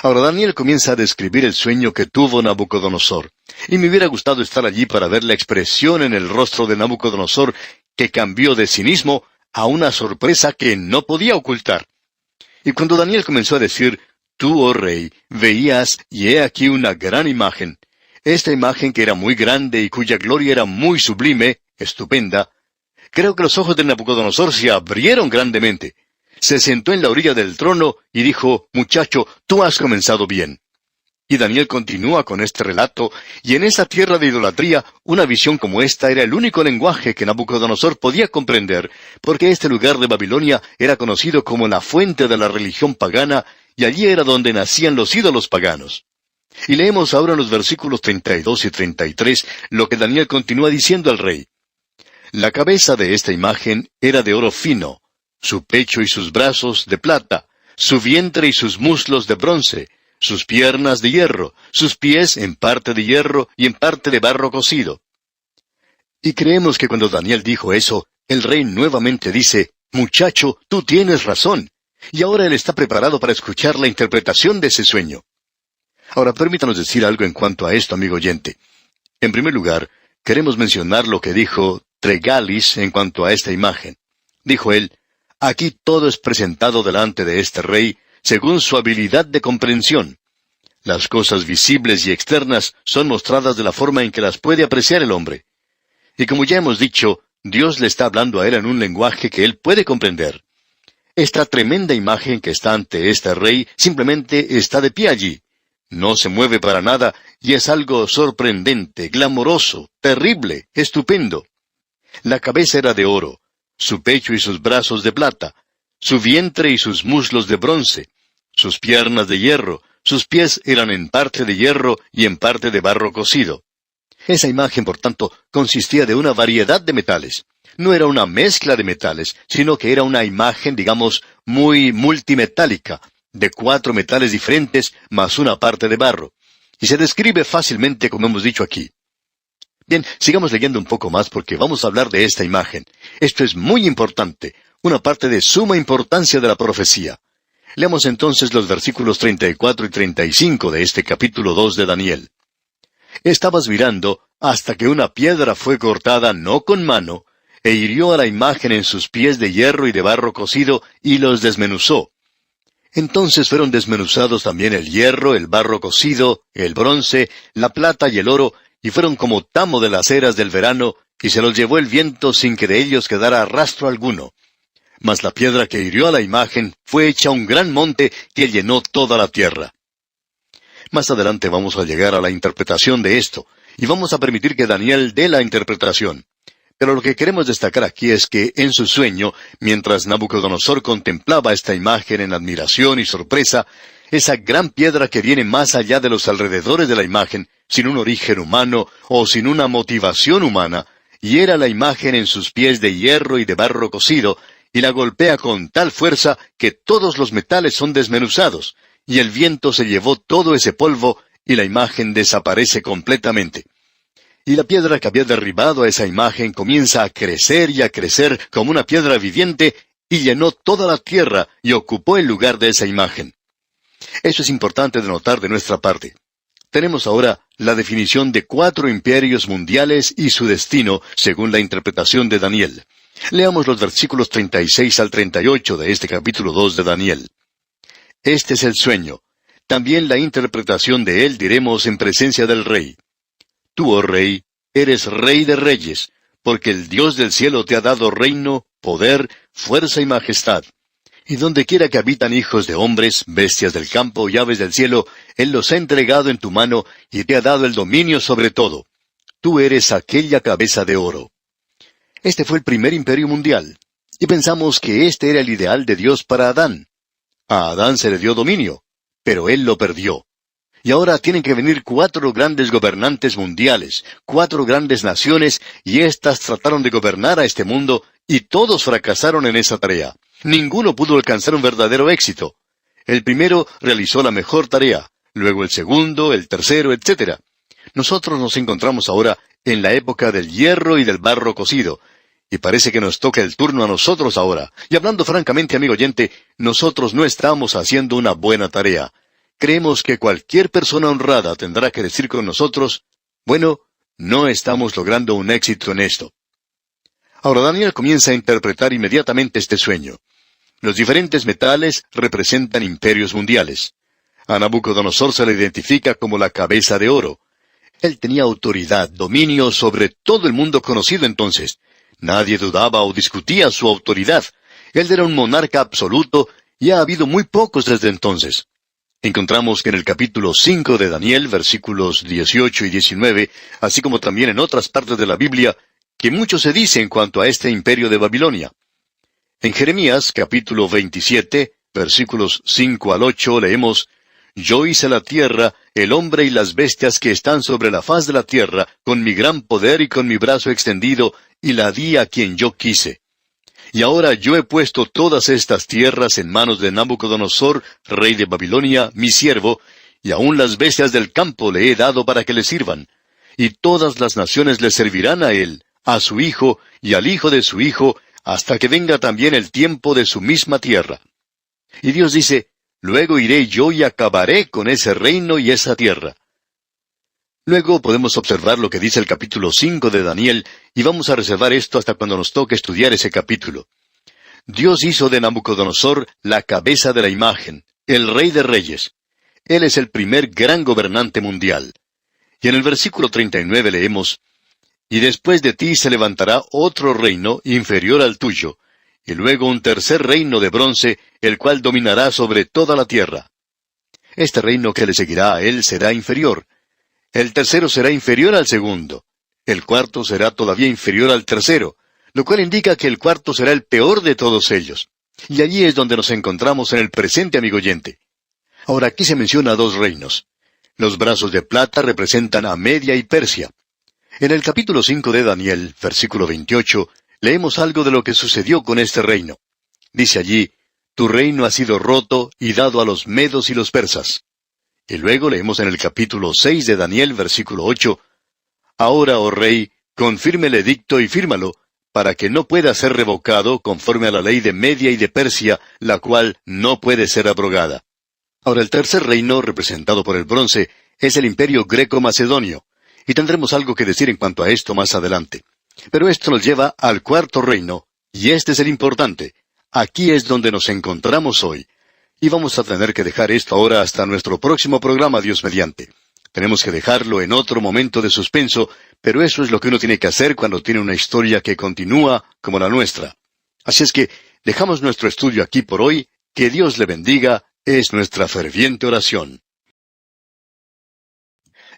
Ahora Daniel comienza a describir el sueño que tuvo Nabucodonosor, y me hubiera gustado estar allí para ver la expresión en el rostro de Nabucodonosor que cambió de cinismo a una sorpresa que no podía ocultar. Y cuando Daniel comenzó a decir, tú, oh rey, veías, y he aquí una gran imagen, esta imagen que era muy grande y cuya gloria era muy sublime, estupenda, creo que los ojos de Nabucodonosor se abrieron grandemente. Se sentó en la orilla del trono y dijo, muchacho, tú has comenzado bien. Y Daniel continúa con este relato, y en esa tierra de idolatría, una visión como esta era el único lenguaje que Nabucodonosor podía comprender, porque este lugar de Babilonia era conocido como la fuente de la religión pagana, y allí era donde nacían los ídolos paganos. Y leemos ahora en los versículos 32 y 33 lo que Daniel continúa diciendo al rey. La cabeza de esta imagen era de oro fino, su pecho y sus brazos de plata, su vientre y sus muslos de bronce, sus piernas de hierro, sus pies en parte de hierro y en parte de barro cocido. Y creemos que cuando Daniel dijo eso, el rey nuevamente dice, muchacho, tú tienes razón. Y ahora él está preparado para escuchar la interpretación de ese sueño. Ahora permítanos decir algo en cuanto a esto, amigo oyente. En primer lugar, queremos mencionar lo que dijo Tregalis en cuanto a esta imagen. Dijo él, aquí todo es presentado delante de este rey, según su habilidad de comprensión. Las cosas visibles y externas son mostradas de la forma en que las puede apreciar el hombre. Y como ya hemos dicho, Dios le está hablando a él en un lenguaje que él puede comprender. Esta tremenda imagen que está ante este rey simplemente está de pie allí. No se mueve para nada y es algo sorprendente, glamoroso, terrible, estupendo. La cabeza era de oro, su pecho y sus brazos de plata, su vientre y sus muslos de bronce, sus piernas de hierro, sus pies eran en parte de hierro y en parte de barro cocido. Esa imagen, por tanto, consistía de una variedad de metales. No era una mezcla de metales, sino que era una imagen, digamos, muy multimetálica, de 4 metales diferentes más una parte de barro. Y se describe fácilmente como hemos dicho aquí. Bien, sigamos leyendo un poco más porque vamos a hablar de esta imagen. Esto es muy importante, una parte de suma importancia de la profecía. Leamos entonces los versículos 34 y 35 de este capítulo 2 de Daniel. Estabas mirando hasta que una piedra fue cortada no con mano, e hirió a la imagen en sus pies de hierro y de barro cocido, y los desmenuzó. Entonces fueron desmenuzados también el hierro, el barro cocido, el bronce, la plata y el oro, y fueron como tamo de las eras del verano, y se los llevó el viento sin que de ellos quedara rastro alguno. Mas la piedra que hirió a la imagen fue hecha un gran monte que llenó toda la tierra. Más adelante vamos a llegar a la interpretación de esto, y vamos a permitir que Daniel dé la interpretación. Pero lo que queremos destacar aquí es que en su sueño, mientras Nabucodonosor contemplaba esta imagen en admiración y sorpresa, esa gran piedra que viene más allá de los alrededores de la imagen, sin un origen humano o sin una motivación humana, hiera la imagen en sus pies de hierro y de barro cocido, y la golpea con tal fuerza que todos los metales son desmenuzados, y el viento se llevó todo ese polvo, y la imagen desaparece completamente. Y la piedra que había derribado a esa imagen comienza a crecer y a crecer como una piedra viviente, y llenó toda la tierra y ocupó el lugar de esa imagen. Eso es importante de notar de nuestra parte. Tenemos ahora la definición de 4 imperios mundiales y su destino, según la interpretación de Daniel. Leamos los versículos 36 al 38 de este capítulo 2 de Daniel. Este es el sueño. También la interpretación de él diremos en presencia del rey. Tú, oh rey, eres rey de reyes, porque el Dios del cielo te ha dado reino, poder, fuerza y majestad. Y donde quiera que habitan hijos de hombres, bestias del campo y aves del cielo, Él los ha entregado en tu mano y te ha dado el dominio sobre todo. Tú eres aquella cabeza de oro. Este fue el primer imperio mundial, y pensamos que este era el ideal de Dios para Adán. A Adán se le dio dominio, pero él lo perdió. Y ahora tienen que venir 4 grandes gobernantes mundiales, 4 grandes naciones, y éstas trataron de gobernar a este mundo, y todos fracasaron en esa tarea. Ninguno pudo alcanzar un verdadero éxito. El primero realizó la mejor tarea, luego el segundo, el tercero, etc. Nosotros nos encontramos ahora en la época del hierro y del barro cocido, y parece que nos toca el turno a nosotros ahora. Y hablando francamente, amigo oyente, nosotros no estamos haciendo una buena tarea. Creemos que cualquier persona honrada tendrá que decir con nosotros, bueno, no estamos logrando un éxito en esto. Ahora Daniel comienza a interpretar inmediatamente este sueño. Los diferentes metales representan imperios mundiales. A Nabucodonosor se le identifica como la cabeza de oro. Él tenía autoridad, dominio sobre todo el mundo conocido entonces. Nadie dudaba o discutía su autoridad. Él era un monarca absoluto y ha habido muy pocos desde entonces. Encontramos que en el capítulo 5 de Daniel, versículos 18 y 19, así como también en otras partes de la Biblia, que mucho se dice en cuanto a este imperio de Babilonia. En Jeremías, capítulo 27, versículos 5 al 8, leemos, «Yo hice la tierra, el hombre y las bestias que están sobre la faz de la tierra, con mi gran poder y con mi brazo extendido, y la di a quien yo quise. Y ahora yo he puesto todas estas tierras en manos de Nabucodonosor, rey de Babilonia, mi siervo, y aun las bestias del campo le he dado para que le sirvan. Y todas las naciones le servirán a él, a su hijo y al hijo de su hijo, hasta que venga también el tiempo de su misma tierra». Y Dios dice, «Luego iré yo y acabaré con ese reino y esa tierra». Luego podemos observar lo que dice el capítulo 5 de Daniel, y vamos a reservar esto hasta cuando nos toque estudiar ese capítulo. Dios hizo de Nabucodonosor la cabeza de la imagen, el rey de reyes. Él es el primer gran gobernante mundial. Y en el versículo 39 leemos, «Y después de ti se levantará otro reino inferior al tuyo, y luego un tercer reino de bronce, el cual dominará sobre toda la tierra. Este reino que le seguirá a él será inferior. El tercero será inferior al segundo. El cuarto será todavía inferior al tercero, lo cual indica que el cuarto será el peor de todos ellos. Y allí es donde nos encontramos en el presente, amigo oyente. Ahora aquí se menciona dos reinos. Los brazos de plata representan a Media y Persia. En el capítulo 5 de Daniel, versículo 28, leemos algo de lo que sucedió con este reino. Dice allí, «Tu reino ha sido roto y dado a los medos y los persas». Y luego leemos en el capítulo 6 de Daniel, versículo 8, «Ahora, oh rey, confirme el edicto y fírmalo, para que no pueda ser revocado conforme a la ley de Media y de Persia, la cual no puede ser abrogada». Ahora el tercer reino, representado por el bronce, es el imperio greco-macedonio, y tendremos algo que decir en cuanto a esto más adelante. Pero esto nos lleva al cuarto reino, y este es el importante. Aquí es donde nos encontramos hoy. Y vamos a tener que dejar esto ahora hasta nuestro próximo programa, Dios mediante. Tenemos que dejarlo en otro momento de suspenso, pero eso es lo que uno tiene que hacer cuando tiene una historia que continúa como la nuestra. Así es que dejamos nuestro estudio aquí por hoy. Que Dios le bendiga, es nuestra ferviente oración.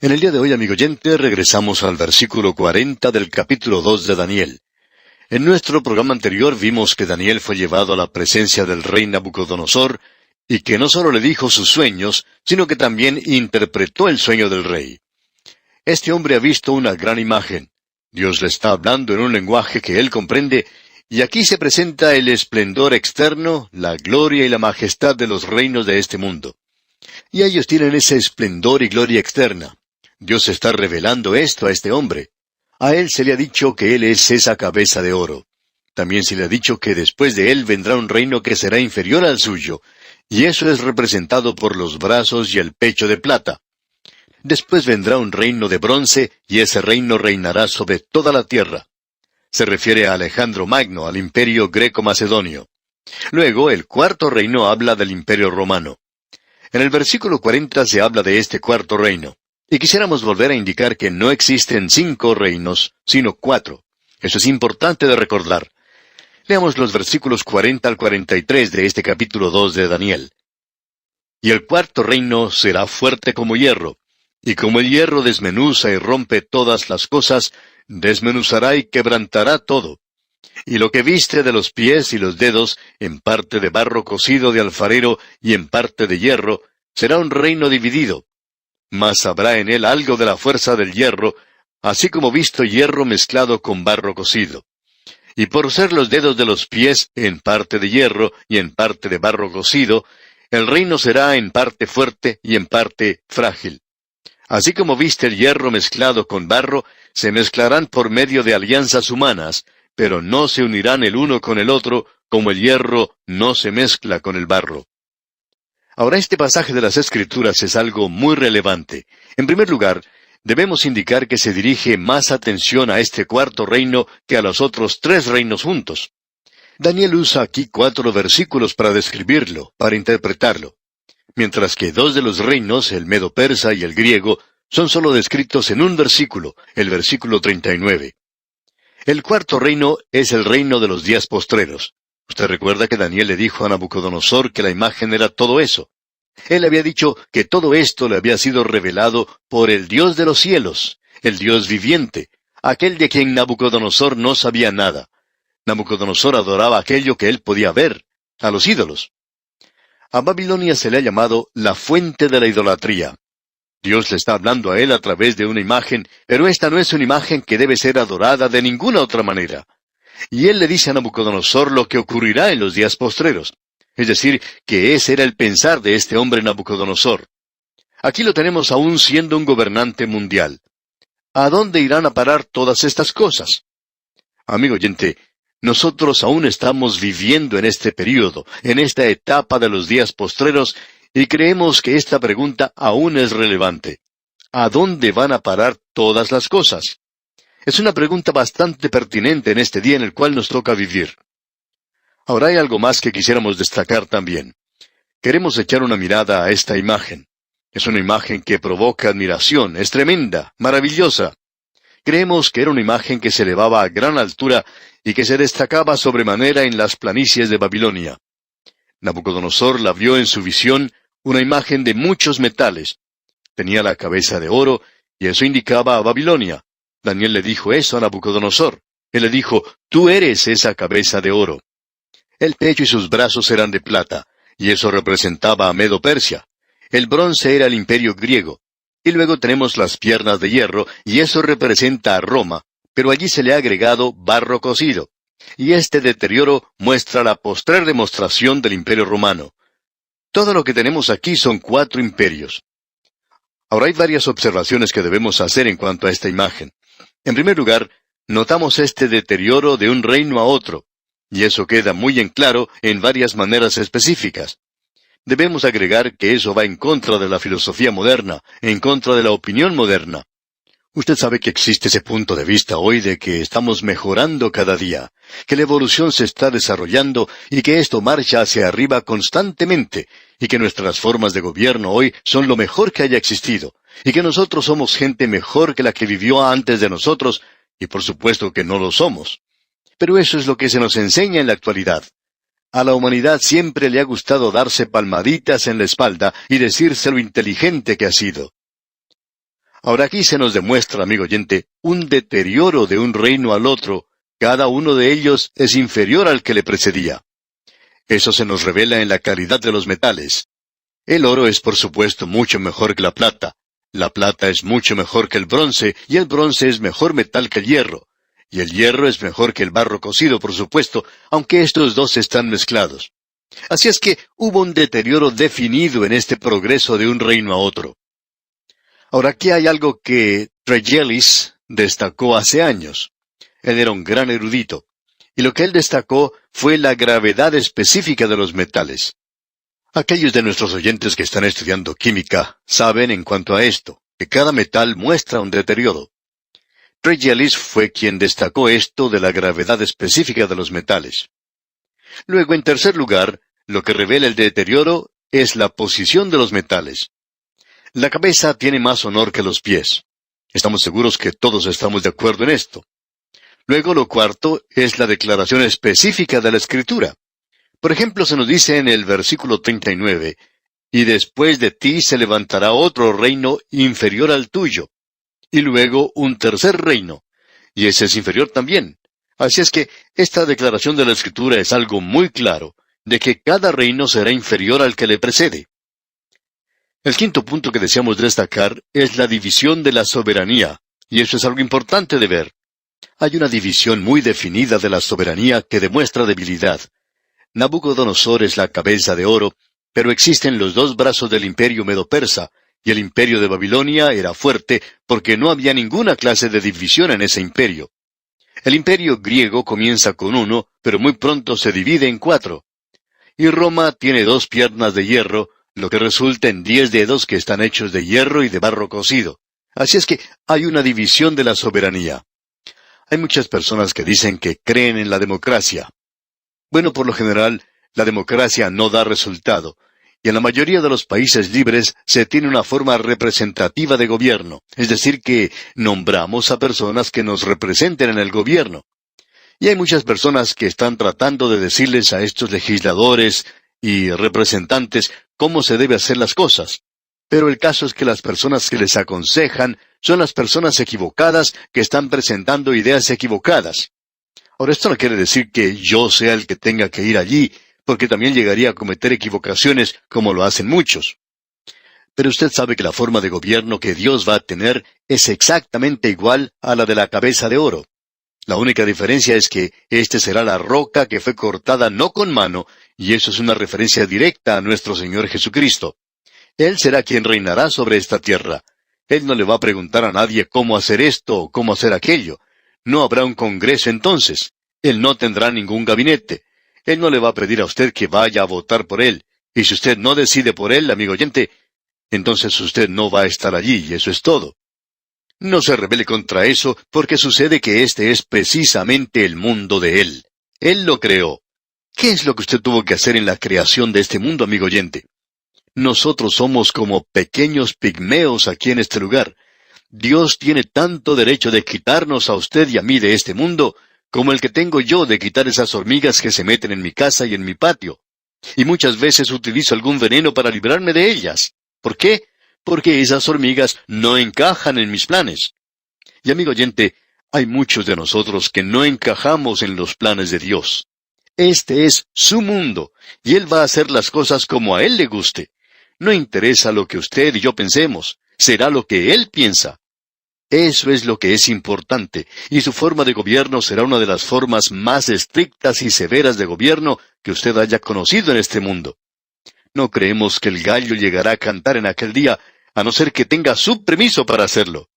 En el día de hoy, amigo oyente, regresamos al versículo 40 del capítulo 2 de Daniel. En nuestro programa anterior vimos que Daniel fue llevado a la presencia del rey Nabucodonosor, y que no solo le dijo sus sueños, sino que también interpretó el sueño del rey. Este hombre ha visto una gran imagen. Dios le está hablando en un lenguaje que él comprende, y aquí se presenta el esplendor externo, la gloria y la majestad de los reinos de este mundo. Y ellos tienen ese esplendor y gloria externa. Dios está revelando esto a este hombre. A él se le ha dicho que él es esa cabeza de oro. También se le ha dicho que después de él vendrá un reino que será inferior al suyo, y eso es representado por los brazos y el pecho de plata. Después vendrá un reino de bronce, y ese reino reinará sobre toda la tierra. Se refiere a Alejandro Magno, al imperio greco-macedonio. Luego, el cuarto reino habla del imperio romano. En el versículo 40 se habla de este cuarto reino. Y quisiéramos volver a indicar que no existen 5 reinos, sino 4. Eso es importante de recordar. Leamos los versículos 40 al 43 de este capítulo 2 de Daniel. «Y el cuarto reino será fuerte como hierro, y como el hierro desmenuza y rompe todas las cosas, desmenuzará y quebrantará todo. Y lo que viste de los pies y los dedos, en parte de barro cocido de alfarero y en parte de hierro, será un reino dividido. Mas habrá en él algo de la fuerza del hierro, así como visto hierro mezclado con barro cocido. Y por ser los dedos de los pies en parte de hierro y en parte de barro cocido, el reino será en parte fuerte y en parte frágil. Así como viste el hierro mezclado con barro, se mezclarán por medio de alianzas humanas, pero no se unirán el uno con el otro, como el hierro no se mezcla con el barro. Ahora, este pasaje de las Escrituras es algo muy relevante. En primer lugar, debemos indicar que se dirige más atención a este cuarto reino que a los otros 3 reinos juntos. Daniel usa aquí 4 versículos para describirlo, para interpretarlo, mientras que 2 de los reinos, el medo-persa y el griego, son solo descritos en un versículo, el versículo 39. El cuarto reino es el reino de los días postreros. Usted recuerda que Daniel le dijo a Nabucodonosor que la imagen era todo eso. Él había dicho que todo esto le había sido revelado por el Dios de los cielos, el Dios viviente, aquel de quien Nabucodonosor no sabía nada. Nabucodonosor adoraba aquello que él podía ver, a los ídolos. A Babilonia se le ha llamado la fuente de la idolatría. Dios le está hablando a él a través de una imagen, pero esta no es una imagen que debe ser adorada de ninguna otra manera. Y él le dice a Nabucodonosor lo que ocurrirá en los días postreros. Es decir, que ese era el pensar de este hombre Nabucodonosor. Aquí lo tenemos aún siendo un gobernante mundial. ¿A dónde irán a parar todas estas cosas? Amigo oyente, nosotros aún estamos viviendo en este período, en esta etapa de los días postreros, y creemos que esta pregunta aún es relevante. ¿A dónde van a parar todas las cosas? Es una pregunta bastante pertinente en este día en el cual nos toca vivir. Ahora hay algo más que quisiéramos destacar también. Queremos echar una mirada a esta imagen. Es una imagen que provoca admiración, es tremenda, maravillosa. Creemos que era una imagen que se elevaba a gran altura y que se destacaba sobremanera en las planicies de Babilonia. Nabucodonosor la vio en su visión, una imagen de muchos metales. Tenía la cabeza de oro, y eso indicaba a Babilonia. Daniel le dijo eso a Nabucodonosor. Él le dijo, tú eres esa cabeza de oro. El pecho y sus brazos eran de plata, y eso representaba a Medo-Persia. El bronce era el imperio griego. Y luego tenemos las piernas de hierro, y eso representa a Roma, pero allí se le ha agregado barro cocido. Y este deterioro muestra la postrer demostración del imperio romano. Todo lo que tenemos aquí son 4 imperios. Ahora hay varias observaciones que debemos hacer en cuanto a esta imagen. En primer lugar, notamos este deterioro de un reino a otro, y eso queda muy en claro en varias maneras específicas. Debemos agregar que eso va en contra de la filosofía moderna, en contra de la opinión moderna. Usted sabe que existe ese punto de vista hoy de que estamos mejorando cada día, que la evolución se está desarrollando y que esto marcha hacia arriba constantemente, y que nuestras formas de gobierno hoy son lo mejor que haya existido, y que nosotros somos gente mejor que la que vivió antes de nosotros, y por supuesto que no lo somos. Pero eso es lo que se nos enseña en la actualidad. A la humanidad siempre le ha gustado darse palmaditas en la espalda y decirse lo inteligente que ha sido. Ahora aquí se nos demuestra, amigo oyente, un deterioro de un reino al otro. Cada uno de ellos es inferior al que le precedía. Eso se nos revela en la calidad de los metales. El oro es por supuesto mucho mejor que la plata. La plata es mucho mejor que el bronce, y el bronce es mejor metal que el hierro. Y el hierro es mejor que el barro cocido, por supuesto, aunque estos dos están mezclados. Así es que hubo un deterioro definido en este progreso de un reino a otro. Ahora aquí hay algo que Tregelles destacó hace años. Él era un gran erudito, y lo que él destacó fue la gravedad específica de los metales. Aquellos de nuestros oyentes que están estudiando química saben en cuanto a esto, que cada metal muestra un deterioro. Tregelles fue quien destacó esto de la gravedad específica de los metales. Luego, en tercer lugar, lo que revela el deterioro es la posición de los metales. La cabeza tiene más honor que los pies. Estamos seguros que todos estamos de acuerdo en esto. Luego, lo cuarto es la declaración específica de la Escritura. Por ejemplo, se nos dice en el versículo 39, «Y después de ti se levantará otro reino inferior al tuyo, y luego un tercer reino, y ese es inferior también». Así es que esta declaración de la Escritura es algo muy claro, de que cada reino será inferior al que le precede. El quinto punto que deseamos destacar es la división de la soberanía, y eso es algo importante de ver. Hay una división muy definida de la soberanía que demuestra debilidad. Nabucodonosor es la cabeza de oro, pero existen los 2 brazos del imperio medo-persa, y el imperio de Babilonia era fuerte porque no había ninguna clase de división en ese imperio. El imperio griego comienza con uno, pero muy pronto se divide en 4. Y Roma tiene 2 piernas de hierro, lo que resulta en 10 dedos que están hechos de hierro y de barro cocido. Así es que hay una división de la soberanía. Hay muchas personas que dicen que creen en la democracia. Bueno, por lo general, la democracia no da resultado, y en la mayoría de los países libres se tiene una forma representativa de gobierno, es decir, que nombramos a personas que nos representen en el gobierno. Y hay muchas personas que están tratando de decirles a estos legisladores y representantes cómo se debe hacer las cosas. Pero el caso es que las personas que les aconsejan son las personas equivocadas que están presentando ideas equivocadas. Ahora, esto no quiere decir que yo sea el que tenga que ir allí, porque también llegaría a cometer equivocaciones como lo hacen muchos. Pero usted sabe que la forma de gobierno que Dios va a tener es exactamente igual a la de la cabeza de oro. La única diferencia es que este será la roca que fue cortada no con mano, y eso es una referencia directa a nuestro Señor Jesucristo. Él será quien reinará sobre esta tierra. Él no le va a preguntar a nadie cómo hacer esto o cómo hacer aquello. No habrá un congreso entonces. Él no tendrá ningún gabinete. Él no le va a pedir a usted que vaya a votar por él. Y si usted no decide por él, amigo oyente, entonces usted no va a estar allí, y eso es todo. No se rebele contra eso, porque sucede que este es precisamente el mundo de Él. Él lo creó. ¿Qué es lo que usted tuvo que hacer en la creación de este mundo, amigo oyente? Nosotros somos como pequeños pigmeos aquí en este lugar. Dios tiene tanto derecho de quitarnos a usted y a mí de este mundo, como el que tengo yo de quitar esas hormigas que se meten en mi casa y en mi patio. Y muchas veces utilizo algún veneno para librarme de ellas. ¿Por qué? Porque esas hormigas no encajan en mis planes. Y amigo oyente, hay muchos de nosotros que no encajamos en los planes de Dios. Este es su mundo, y Él va a hacer las cosas como a Él le guste. No interesa lo que usted y yo pensemos, será lo que Él piensa. Eso es lo que es importante, y su forma de gobierno será una de las formas más estrictas y severas de gobierno que usted haya conocido en este mundo. No creemos que el gallo llegará a cantar en aquel día, a no ser que tenga su permiso para hacerlo.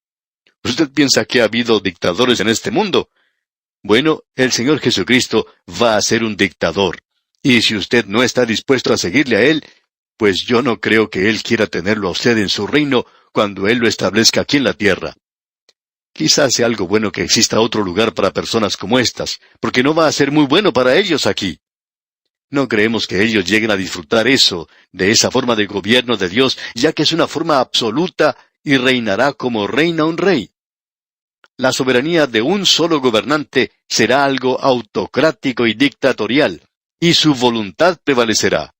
¿Usted piensa que ha habido dictadores en este mundo? Bueno, el Señor Jesucristo va a ser un dictador. Y si usted no está dispuesto a seguirle a Él, pues yo no creo que Él quiera tenerlo a usted en su reino cuando Él lo establezca aquí en la tierra. Quizás sea algo bueno que exista otro lugar para personas como estas, porque no va a ser muy bueno para ellos aquí. No creemos que ellos lleguen a disfrutar eso, de esa forma de gobierno de Dios, ya que es una forma absoluta y reinará como reina un rey. La soberanía de un solo gobernante será algo autocrático y dictatorial, y su voluntad prevalecerá.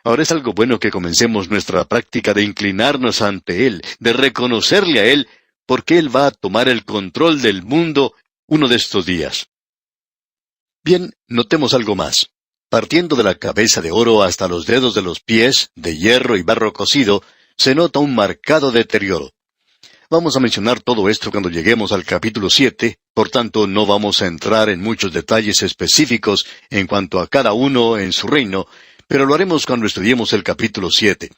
Ahora es algo bueno que comencemos nuestra práctica de inclinarnos ante Él, de reconocerle a Él, porque Él va a tomar el control del mundo uno de estos días. Bien, notemos algo más. Partiendo de la cabeza de oro hasta los dedos de los pies, de hierro y barro cocido, se nota un marcado deterioro. Vamos a mencionar todo esto cuando lleguemos al capítulo 7, por tanto no vamos a entrar en muchos detalles específicos en cuanto a cada uno en su reino, pero lo haremos cuando estudiemos el capítulo 7.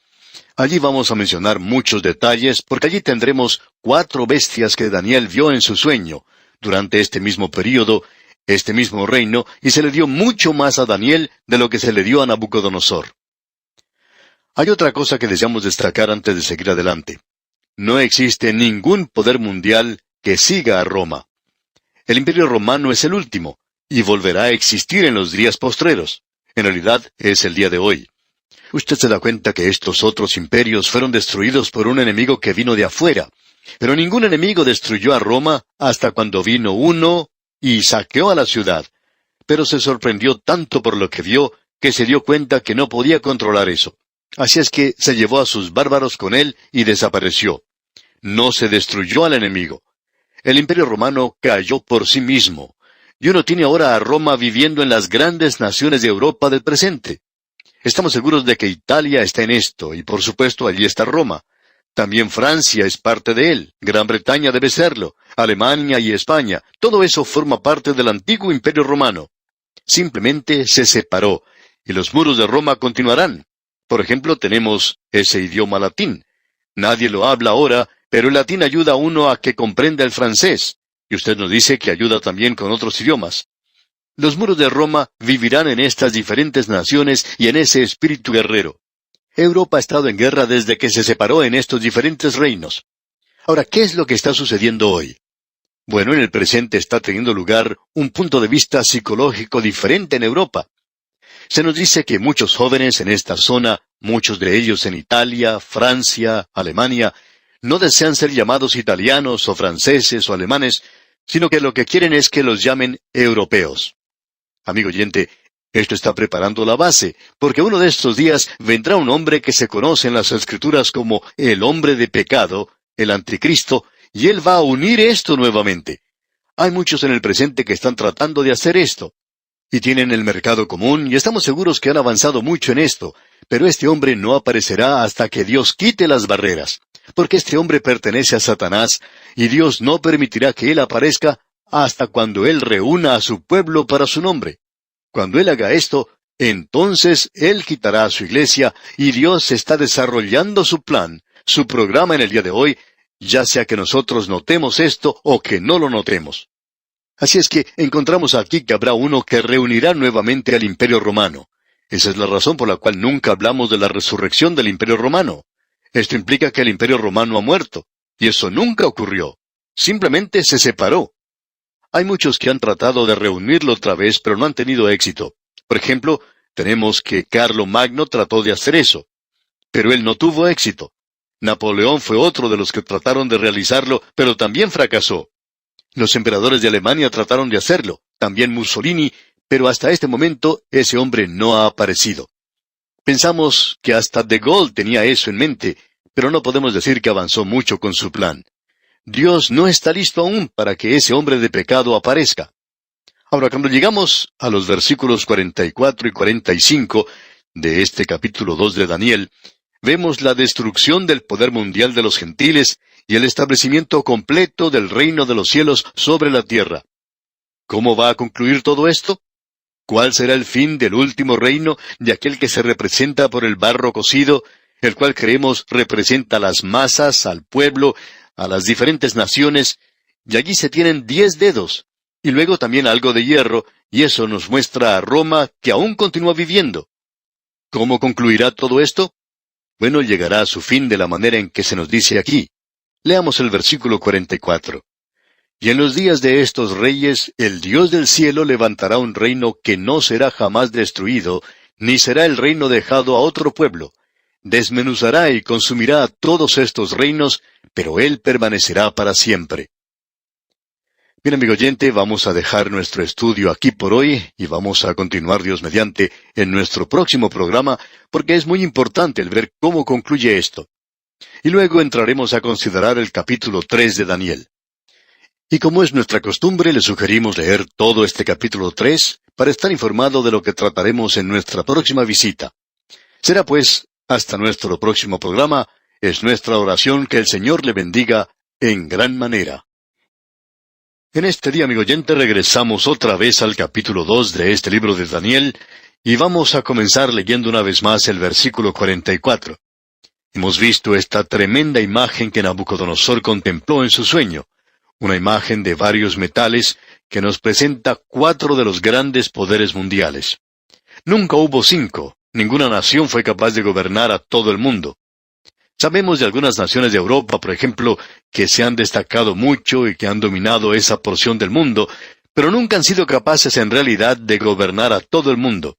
Allí vamos a mencionar muchos detalles, porque allí tendremos 4 bestias que Daniel vio en su sueño, durante este mismo período, este mismo reino, y se le dio mucho más a Daniel de lo que se le dio a Nabucodonosor. Hay otra cosa que deseamos destacar antes de seguir adelante. No existe ningún poder mundial que siga a Roma. El Imperio Romano es el último, y volverá a existir en los días postreros. En realidad, es el día de hoy. Usted se da cuenta que estos otros imperios fueron destruidos por un enemigo que vino de afuera. Pero ningún enemigo destruyó a Roma hasta cuando vino uno y saqueó a la ciudad. Pero se sorprendió tanto por lo que vio, que se dio cuenta que no podía controlar eso. Así es que se llevó a sus bárbaros con él y desapareció. No se destruyó al enemigo. El Imperio Romano cayó por sí mismo. Y uno tiene ahora a Roma viviendo en las grandes naciones de Europa del presente. Estamos seguros de que Italia está en esto, y por supuesto allí está Roma. También Francia es parte de él, Gran Bretaña debe serlo, Alemania y España, todo eso forma parte del antiguo Imperio Romano. Simplemente se separó, y los muros de Roma continuarán. Por ejemplo, tenemos ese idioma latín. Nadie lo habla ahora, pero el latín ayuda a uno a que comprenda el francés. Y usted nos dice que ayuda también con otros idiomas. Los muros de Roma vivirán en estas diferentes naciones y en ese espíritu guerrero. Europa ha estado en guerra desde que se separó en estos diferentes reinos. Ahora, ¿qué es lo que está sucediendo hoy? Bueno, en el presente está teniendo lugar un punto de vista psicológico diferente en Europa. Se nos dice que muchos jóvenes en esta zona, muchos de ellos en Italia, Francia, Alemania, no desean ser llamados italianos o franceses o alemanes, sino que lo que quieren es que los llamen europeos. Amigo oyente, esto está preparando la base, porque uno de estos días vendrá un hombre que se conoce en las Escrituras como el hombre de pecado, el anticristo, y él va a unir esto nuevamente. Hay muchos en el presente que están tratando de hacer esto, y tienen el mercado común, y estamos seguros que han avanzado mucho en esto, pero este hombre no aparecerá hasta que Dios quite las barreras, porque este hombre pertenece a Satanás, y Dios no permitirá que él aparezca hasta cuando él reúna a su pueblo para su nombre. Cuando él haga esto, entonces él quitará a su iglesia, y Dios está desarrollando su plan, su programa en el día de hoy, ya sea que nosotros notemos esto o que no lo notemos. Así es que encontramos aquí que habrá uno que reunirá nuevamente al Imperio Romano. Esa es la razón por la cual nunca hablamos de la resurrección del Imperio Romano. Esto implica que el Imperio Romano ha muerto, y eso nunca ocurrió. Simplemente se separó. Hay muchos que han tratado de reunirlo otra vez, pero no han tenido éxito. Por ejemplo, tenemos que Carlo Magno trató de hacer eso, pero él no tuvo éxito. Napoleón fue otro de los que trataron de realizarlo, pero también fracasó. Los emperadores de Alemania trataron de hacerlo, también Mussolini, pero hasta este momento ese hombre no ha aparecido. Pensamos que hasta De Gaulle tenía eso en mente, pero no podemos decir que avanzó mucho con su plan. Dios no está listo aún para que ese hombre de pecado aparezca. Ahora, cuando llegamos a los versículos 44 y 45 de este capítulo 2 de Daniel, vemos la destrucción del poder mundial de los gentiles y el establecimiento completo del reino de los cielos sobre la tierra. ¿Cómo va a concluir todo esto? ¿Cuál será el fin del último reino de aquel que se representa por el barro cocido, el cual creemos representa a las masas, al pueblo, a las diferentes naciones, y allí se tienen 10 dedos, y luego también algo de hierro, y eso nos muestra a Roma que aún continúa viviendo? ¿Cómo concluirá todo esto? Bueno, llegará a su fin de la manera en que se nos dice aquí. Leamos el versículo 44. Y en los días de estos reyes, el Dios del cielo levantará un reino que no será jamás destruido, ni será el reino dejado a otro pueblo. Desmenuzará y consumirá todos estos reinos, pero él permanecerá para siempre. Bien, amigo oyente, vamos a dejar nuestro estudio aquí por hoy y vamos a continuar, Dios mediante, en nuestro próximo programa, porque es muy importante el ver cómo concluye esto. Y luego entraremos a considerar el capítulo 3 de Daniel. Y como es nuestra costumbre, le sugerimos leer todo este capítulo 3 para estar informado de lo que trataremos en nuestra próxima visita. Será pues, hasta nuestro próximo programa, es nuestra oración que el Señor le bendiga en gran manera. En este día, amigo oyente, regresamos otra vez al capítulo 2 de este libro de Daniel, y vamos a comenzar leyendo una vez más el versículo 44. Hemos visto esta tremenda imagen que Nabucodonosor contempló en su sueño, una imagen de varios metales que nos presenta 4 de los grandes poderes mundiales. Nunca hubo 5, ninguna nación fue capaz de gobernar a todo el mundo. Sabemos de algunas naciones de Europa, por ejemplo, que se han destacado mucho y que han dominado esa porción del mundo, pero nunca han sido capaces en realidad de gobernar a todo el mundo.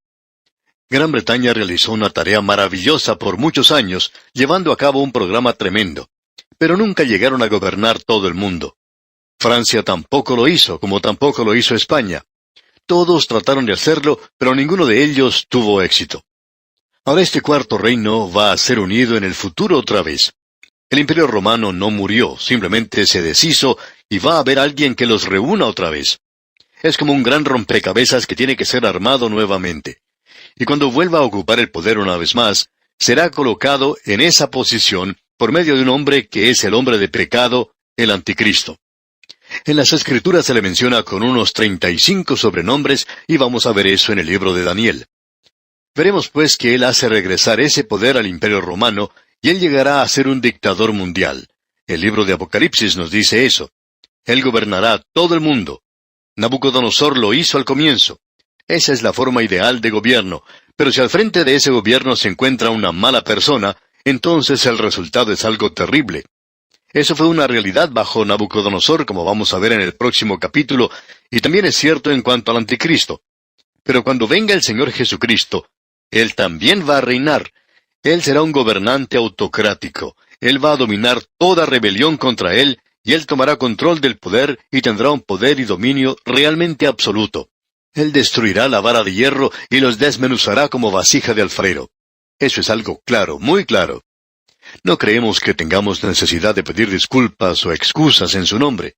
Gran Bretaña realizó una tarea maravillosa por muchos años, llevando a cabo un programa tremendo, pero nunca llegaron a gobernar todo el mundo. Francia tampoco lo hizo, como tampoco lo hizo España. Todos trataron de hacerlo, pero ninguno de ellos tuvo éxito. Ahora este cuarto reino va a ser unido en el futuro otra vez. El Imperio Romano no murió, simplemente se deshizo y va a haber alguien que los reúna otra vez. Es como un gran rompecabezas que tiene que ser armado nuevamente. Y cuando vuelva a ocupar el poder una vez más, será colocado en esa posición por medio de un hombre que es el hombre de pecado, el anticristo. En las Escrituras se le menciona con unos 35 sobrenombres y vamos a ver eso en el libro de Daniel. Veremos pues que él hace regresar ese poder al Imperio Romano y él llegará a ser un dictador mundial. El libro de Apocalipsis nos dice eso. Él gobernará todo el mundo. Nabucodonosor lo hizo al comienzo. Esa es la forma ideal de gobierno, pero si al frente de ese gobierno se encuentra una mala persona, entonces el resultado es algo terrible. Eso fue una realidad bajo Nabucodonosor, como vamos a ver en el próximo capítulo, y también es cierto en cuanto al anticristo. Pero cuando venga el Señor Jesucristo, Él también va a reinar. Él será un gobernante autocrático. Él va a dominar toda rebelión contra Él, y Él tomará control del poder y tendrá un poder y dominio realmente absoluto. Él destruirá la vara de hierro y los desmenuzará como vasija de alfarero. Eso es algo claro, muy claro. No creemos que tengamos necesidad de pedir disculpas o excusas en su nombre.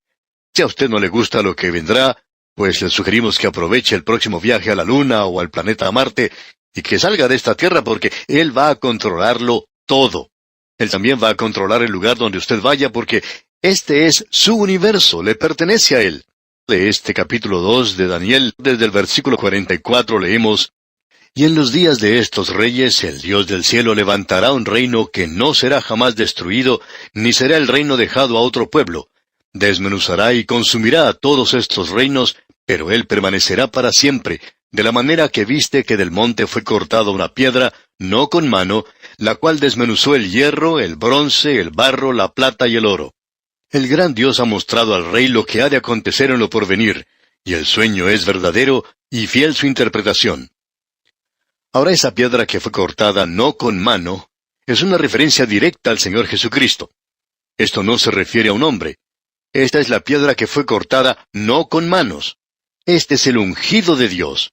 Si a usted no le gusta lo que vendrá, pues le sugerimos que aproveche el próximo viaje a la Luna o al planeta Marte y que salga de esta Tierra porque Él va a controlarlo todo. Él también va a controlar el lugar donde usted vaya porque este es su universo, le pertenece a Él. De este capítulo 2 de Daniel, desde el versículo 44 leemos: Y en los días de estos reyes, el Dios del cielo levantará un reino que no será jamás destruido, ni será el reino dejado a otro pueblo. Desmenuzará y consumirá a todos estos reinos, pero él permanecerá para siempre, de la manera que viste que del monte fue cortada una piedra, no con mano, la cual desmenuzó el hierro, el bronce, el barro, la plata y el oro. El gran Dios ha mostrado al rey lo que ha de acontecer en lo porvenir, y el sueño es verdadero y fiel su interpretación. Ahora esa piedra que fue cortada no con mano es una referencia directa al Señor Jesucristo. Esto no se refiere a un hombre. Esta es la piedra que fue cortada no con manos. Este es el ungido de Dios.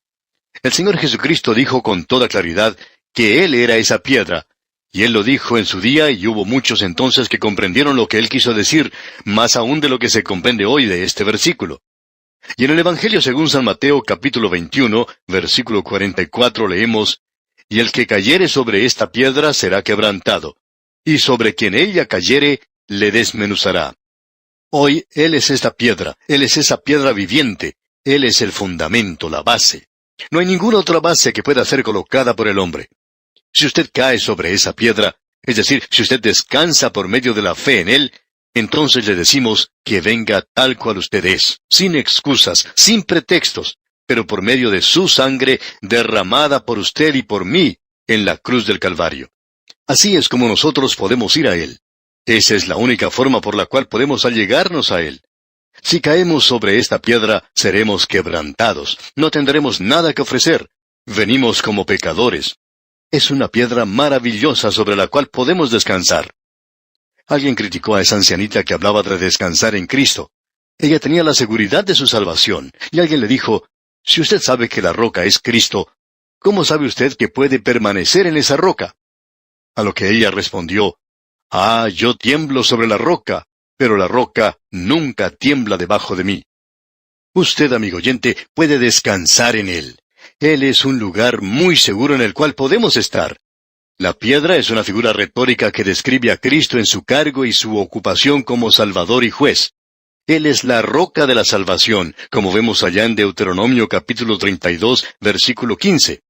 El Señor Jesucristo dijo con toda claridad que Él era esa piedra, y Él lo dijo en su día, y hubo muchos entonces que comprendieron lo que Él quiso decir, más aún de lo que se comprende hoy de este versículo. Y en el Evangelio según San Mateo capítulo 21, versículo 44 leemos: Y el que cayere sobre esta piedra será quebrantado, y sobre quien ella cayere le desmenuzará. Hoy Él es esta piedra, Él es esa piedra viviente, Él es el fundamento, la base. No hay ninguna otra base que pueda ser colocada por el hombre. Si usted cae sobre esa piedra, es decir, si usted descansa por medio de la fe en Él, entonces le decimos que venga tal cual usted es, sin excusas, sin pretextos, pero por medio de su sangre derramada por usted y por mí en la cruz del Calvario. Así es como nosotros podemos ir a Él. Esa es la única forma por la cual podemos allegarnos a Él. Si caemos sobre esta piedra, seremos quebrantados, no tendremos nada que ofrecer. Venimos como pecadores. Es una piedra maravillosa sobre la cual podemos descansar. Alguien criticó a esa ancianita que hablaba de descansar en Cristo. Ella tenía la seguridad de su salvación, y alguien le dijo: si usted sabe que la roca es Cristo, ¿cómo sabe usted que puede permanecer en esa roca? A lo que ella respondió: yo tiemblo sobre la roca, pero la roca nunca tiembla debajo de mí. Usted, amigo oyente, puede descansar en Él. Él es un lugar muy seguro en el cual podemos estar. La piedra es una figura retórica que describe a Cristo en su cargo y su ocupación como Salvador y Juez. Él es la roca de la salvación, como vemos allá en Deuteronomio capítulo 32, versículo 15.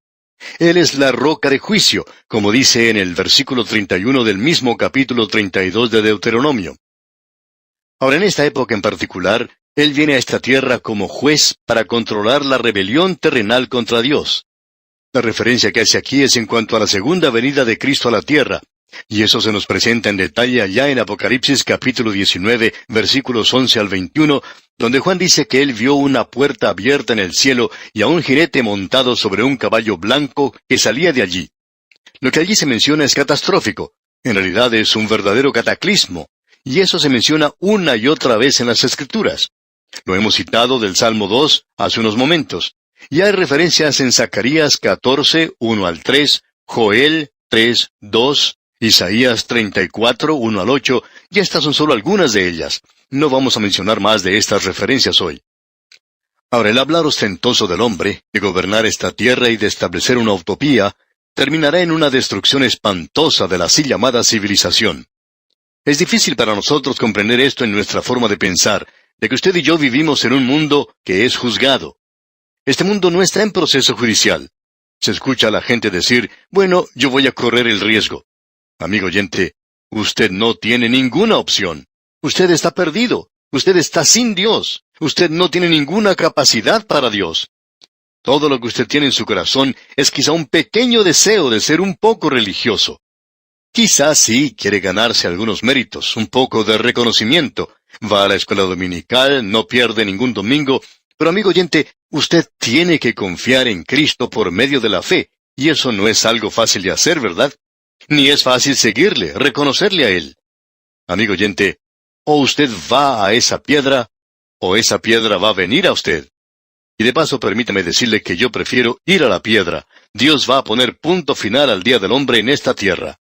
Él es la roca de juicio, como dice en el versículo 31 del mismo capítulo 32 de Deuteronomio. Ahora, en esta época en particular, Él viene a esta tierra como juez para controlar la rebelión terrenal contra Dios. La referencia que hace aquí es en cuanto a la segunda venida de Cristo a la tierra, y eso se nos presenta en detalle allá en Apocalipsis capítulo 19, versículos 11 al 21, donde Juan dice que él vio una puerta abierta en el cielo y a un jinete montado sobre un caballo blanco que salía de allí. Lo que allí se menciona es catastrófico. En realidad es un verdadero cataclismo, y eso se menciona una y otra vez en las Escrituras. Lo hemos citado del Salmo 2 hace unos momentos. Y hay referencias en Zacarías 14, 1 al 3, Joel 3, 2, Isaías 34, 1 al 8, y estas son solo algunas de ellas. No vamos a mencionar más de estas referencias hoy. Ahora, el hablar ostentoso del hombre, de gobernar esta tierra y de establecer una utopía, terminará en una destrucción espantosa de la así llamada civilización. Es difícil para nosotros comprender esto en nuestra forma de pensar, de que usted y yo vivimos en un mundo que es juzgado. Este mundo no está en proceso judicial. Se escucha a la gente decir: bueno, yo voy a correr el riesgo. Amigo oyente, usted no tiene ninguna opción. Usted está perdido. Usted está sin Dios. Usted no tiene ninguna capacidad para Dios. Todo lo que usted tiene en su corazón es quizá un pequeño deseo de ser un poco religioso. Quizás sí quiere ganarse algunos méritos, un poco de reconocimiento. Va a la escuela dominical, no pierde ningún domingo, pero amigo oyente, usted tiene que confiar en Cristo por medio de la fe, y eso no es algo fácil de hacer, ¿verdad? Ni es fácil seguirle, reconocerle a Él. Amigo oyente, o usted va a esa piedra, o esa piedra va a venir a usted. Y de paso permítame decirle que yo prefiero ir a la piedra. Dios va a poner punto final al día del hombre en esta tierra.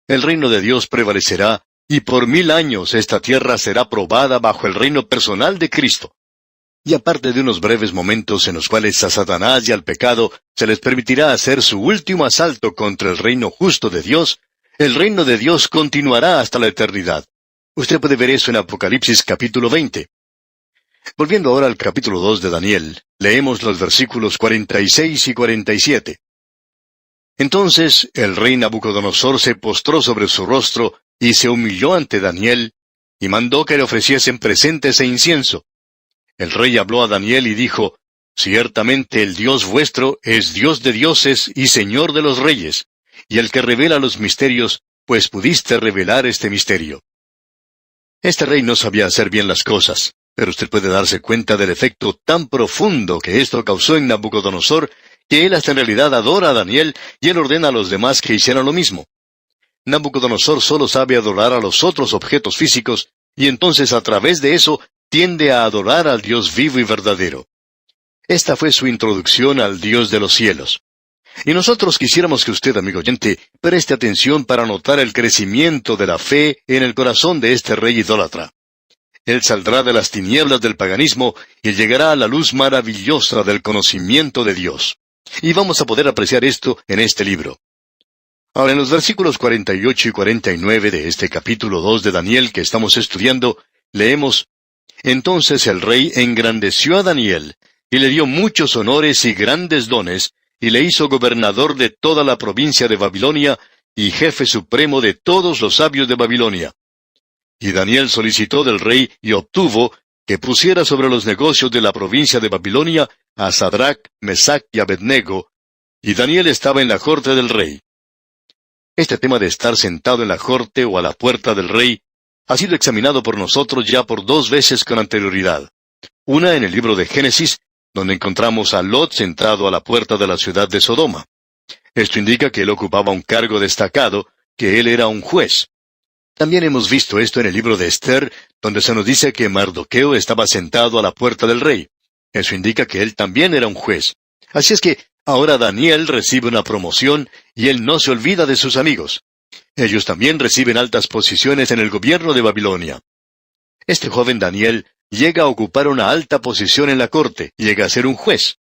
El reino de Dios prevalecerá, y por 1000 años esta tierra será probada bajo el reino personal de Cristo. Y aparte de unos breves momentos en los cuales a Satanás y al pecado se les permitirá hacer su último asalto contra el reino justo de Dios, el reino de Dios continuará hasta la eternidad. Usted puede ver eso en Apocalipsis capítulo 20. Volviendo ahora al capítulo 2 de Daniel, leemos los versículos 46 y 47. Entonces el rey Nabucodonosor se postró sobre su rostro y se humilló ante Daniel, y mandó que le ofreciesen presentes e incienso. El rey habló a Daniel y dijo, «Ciertamente el Dios vuestro es Dios de dioses y Señor de los reyes, y el que revela los misterios, pues pudiste revelar este misterio». Este rey no sabía hacer bien las cosas, pero usted puede darse cuenta del efecto tan profundo que esto causó en Nabucodonosor, que él hasta en realidad adora a Daniel, y él ordena a los demás que hicieran lo mismo. Nabucodonosor solo sabe adorar a los otros objetos físicos, y entonces a través de eso tiende a adorar al Dios vivo y verdadero. Esta fue su introducción al Dios de los cielos. Y nosotros quisiéramos que usted, amigo oyente, preste atención para notar el crecimiento de la fe en el corazón de este rey idólatra. Él saldrá de las tinieblas del paganismo y llegará a la luz maravillosa del conocimiento de Dios. Y vamos a poder apreciar esto en este libro. Ahora, en los versículos 48 y 49 de este capítulo 2 de Daniel que estamos estudiando, leemos, «Entonces el rey engrandeció a Daniel, y le dio muchos honores y grandes dones, y le hizo gobernador de toda la provincia de Babilonia, y jefe supremo de todos los sabios de Babilonia. Y Daniel solicitó del rey y obtuvo que pusiera sobre los negocios de la provincia de Babilonia a Sadrach, Mesach y Abednego, y Daniel estaba en la corte del rey». Este tema de estar sentado en la corte o a la puerta del rey ha sido examinado por nosotros ya por 2 veces con anterioridad. Una en el libro de Génesis, donde encontramos a Lot sentado a la puerta de la ciudad de Sodoma. Esto indica que él ocupaba un cargo destacado, que él era un juez. También hemos visto esto en el libro de Esther, donde se nos dice que Mardoqueo estaba sentado a la puerta del rey. Eso indica que él también era un juez. Así es que ahora Daniel recibe una promoción y él no se olvida de sus amigos. Ellos también reciben altas posiciones en el gobierno de Babilonia. Este joven Daniel llega a ocupar una alta posición en la corte, llega a ser un juez.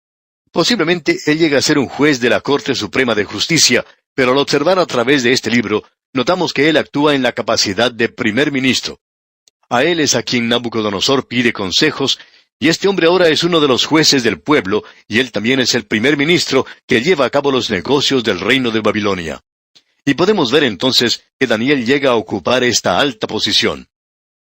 Posiblemente él llega a ser un juez de la Corte Suprema de Justicia, pero al observar a través de este libro, notamos que él actúa en la capacidad de primer ministro. A él es a quien Nabucodonosor pide consejos, y este hombre ahora es uno de los jueces del pueblo, y él también es el primer ministro que lleva a cabo los negocios del reino de Babilonia. Y podemos ver entonces que Daniel llega a ocupar esta alta posición.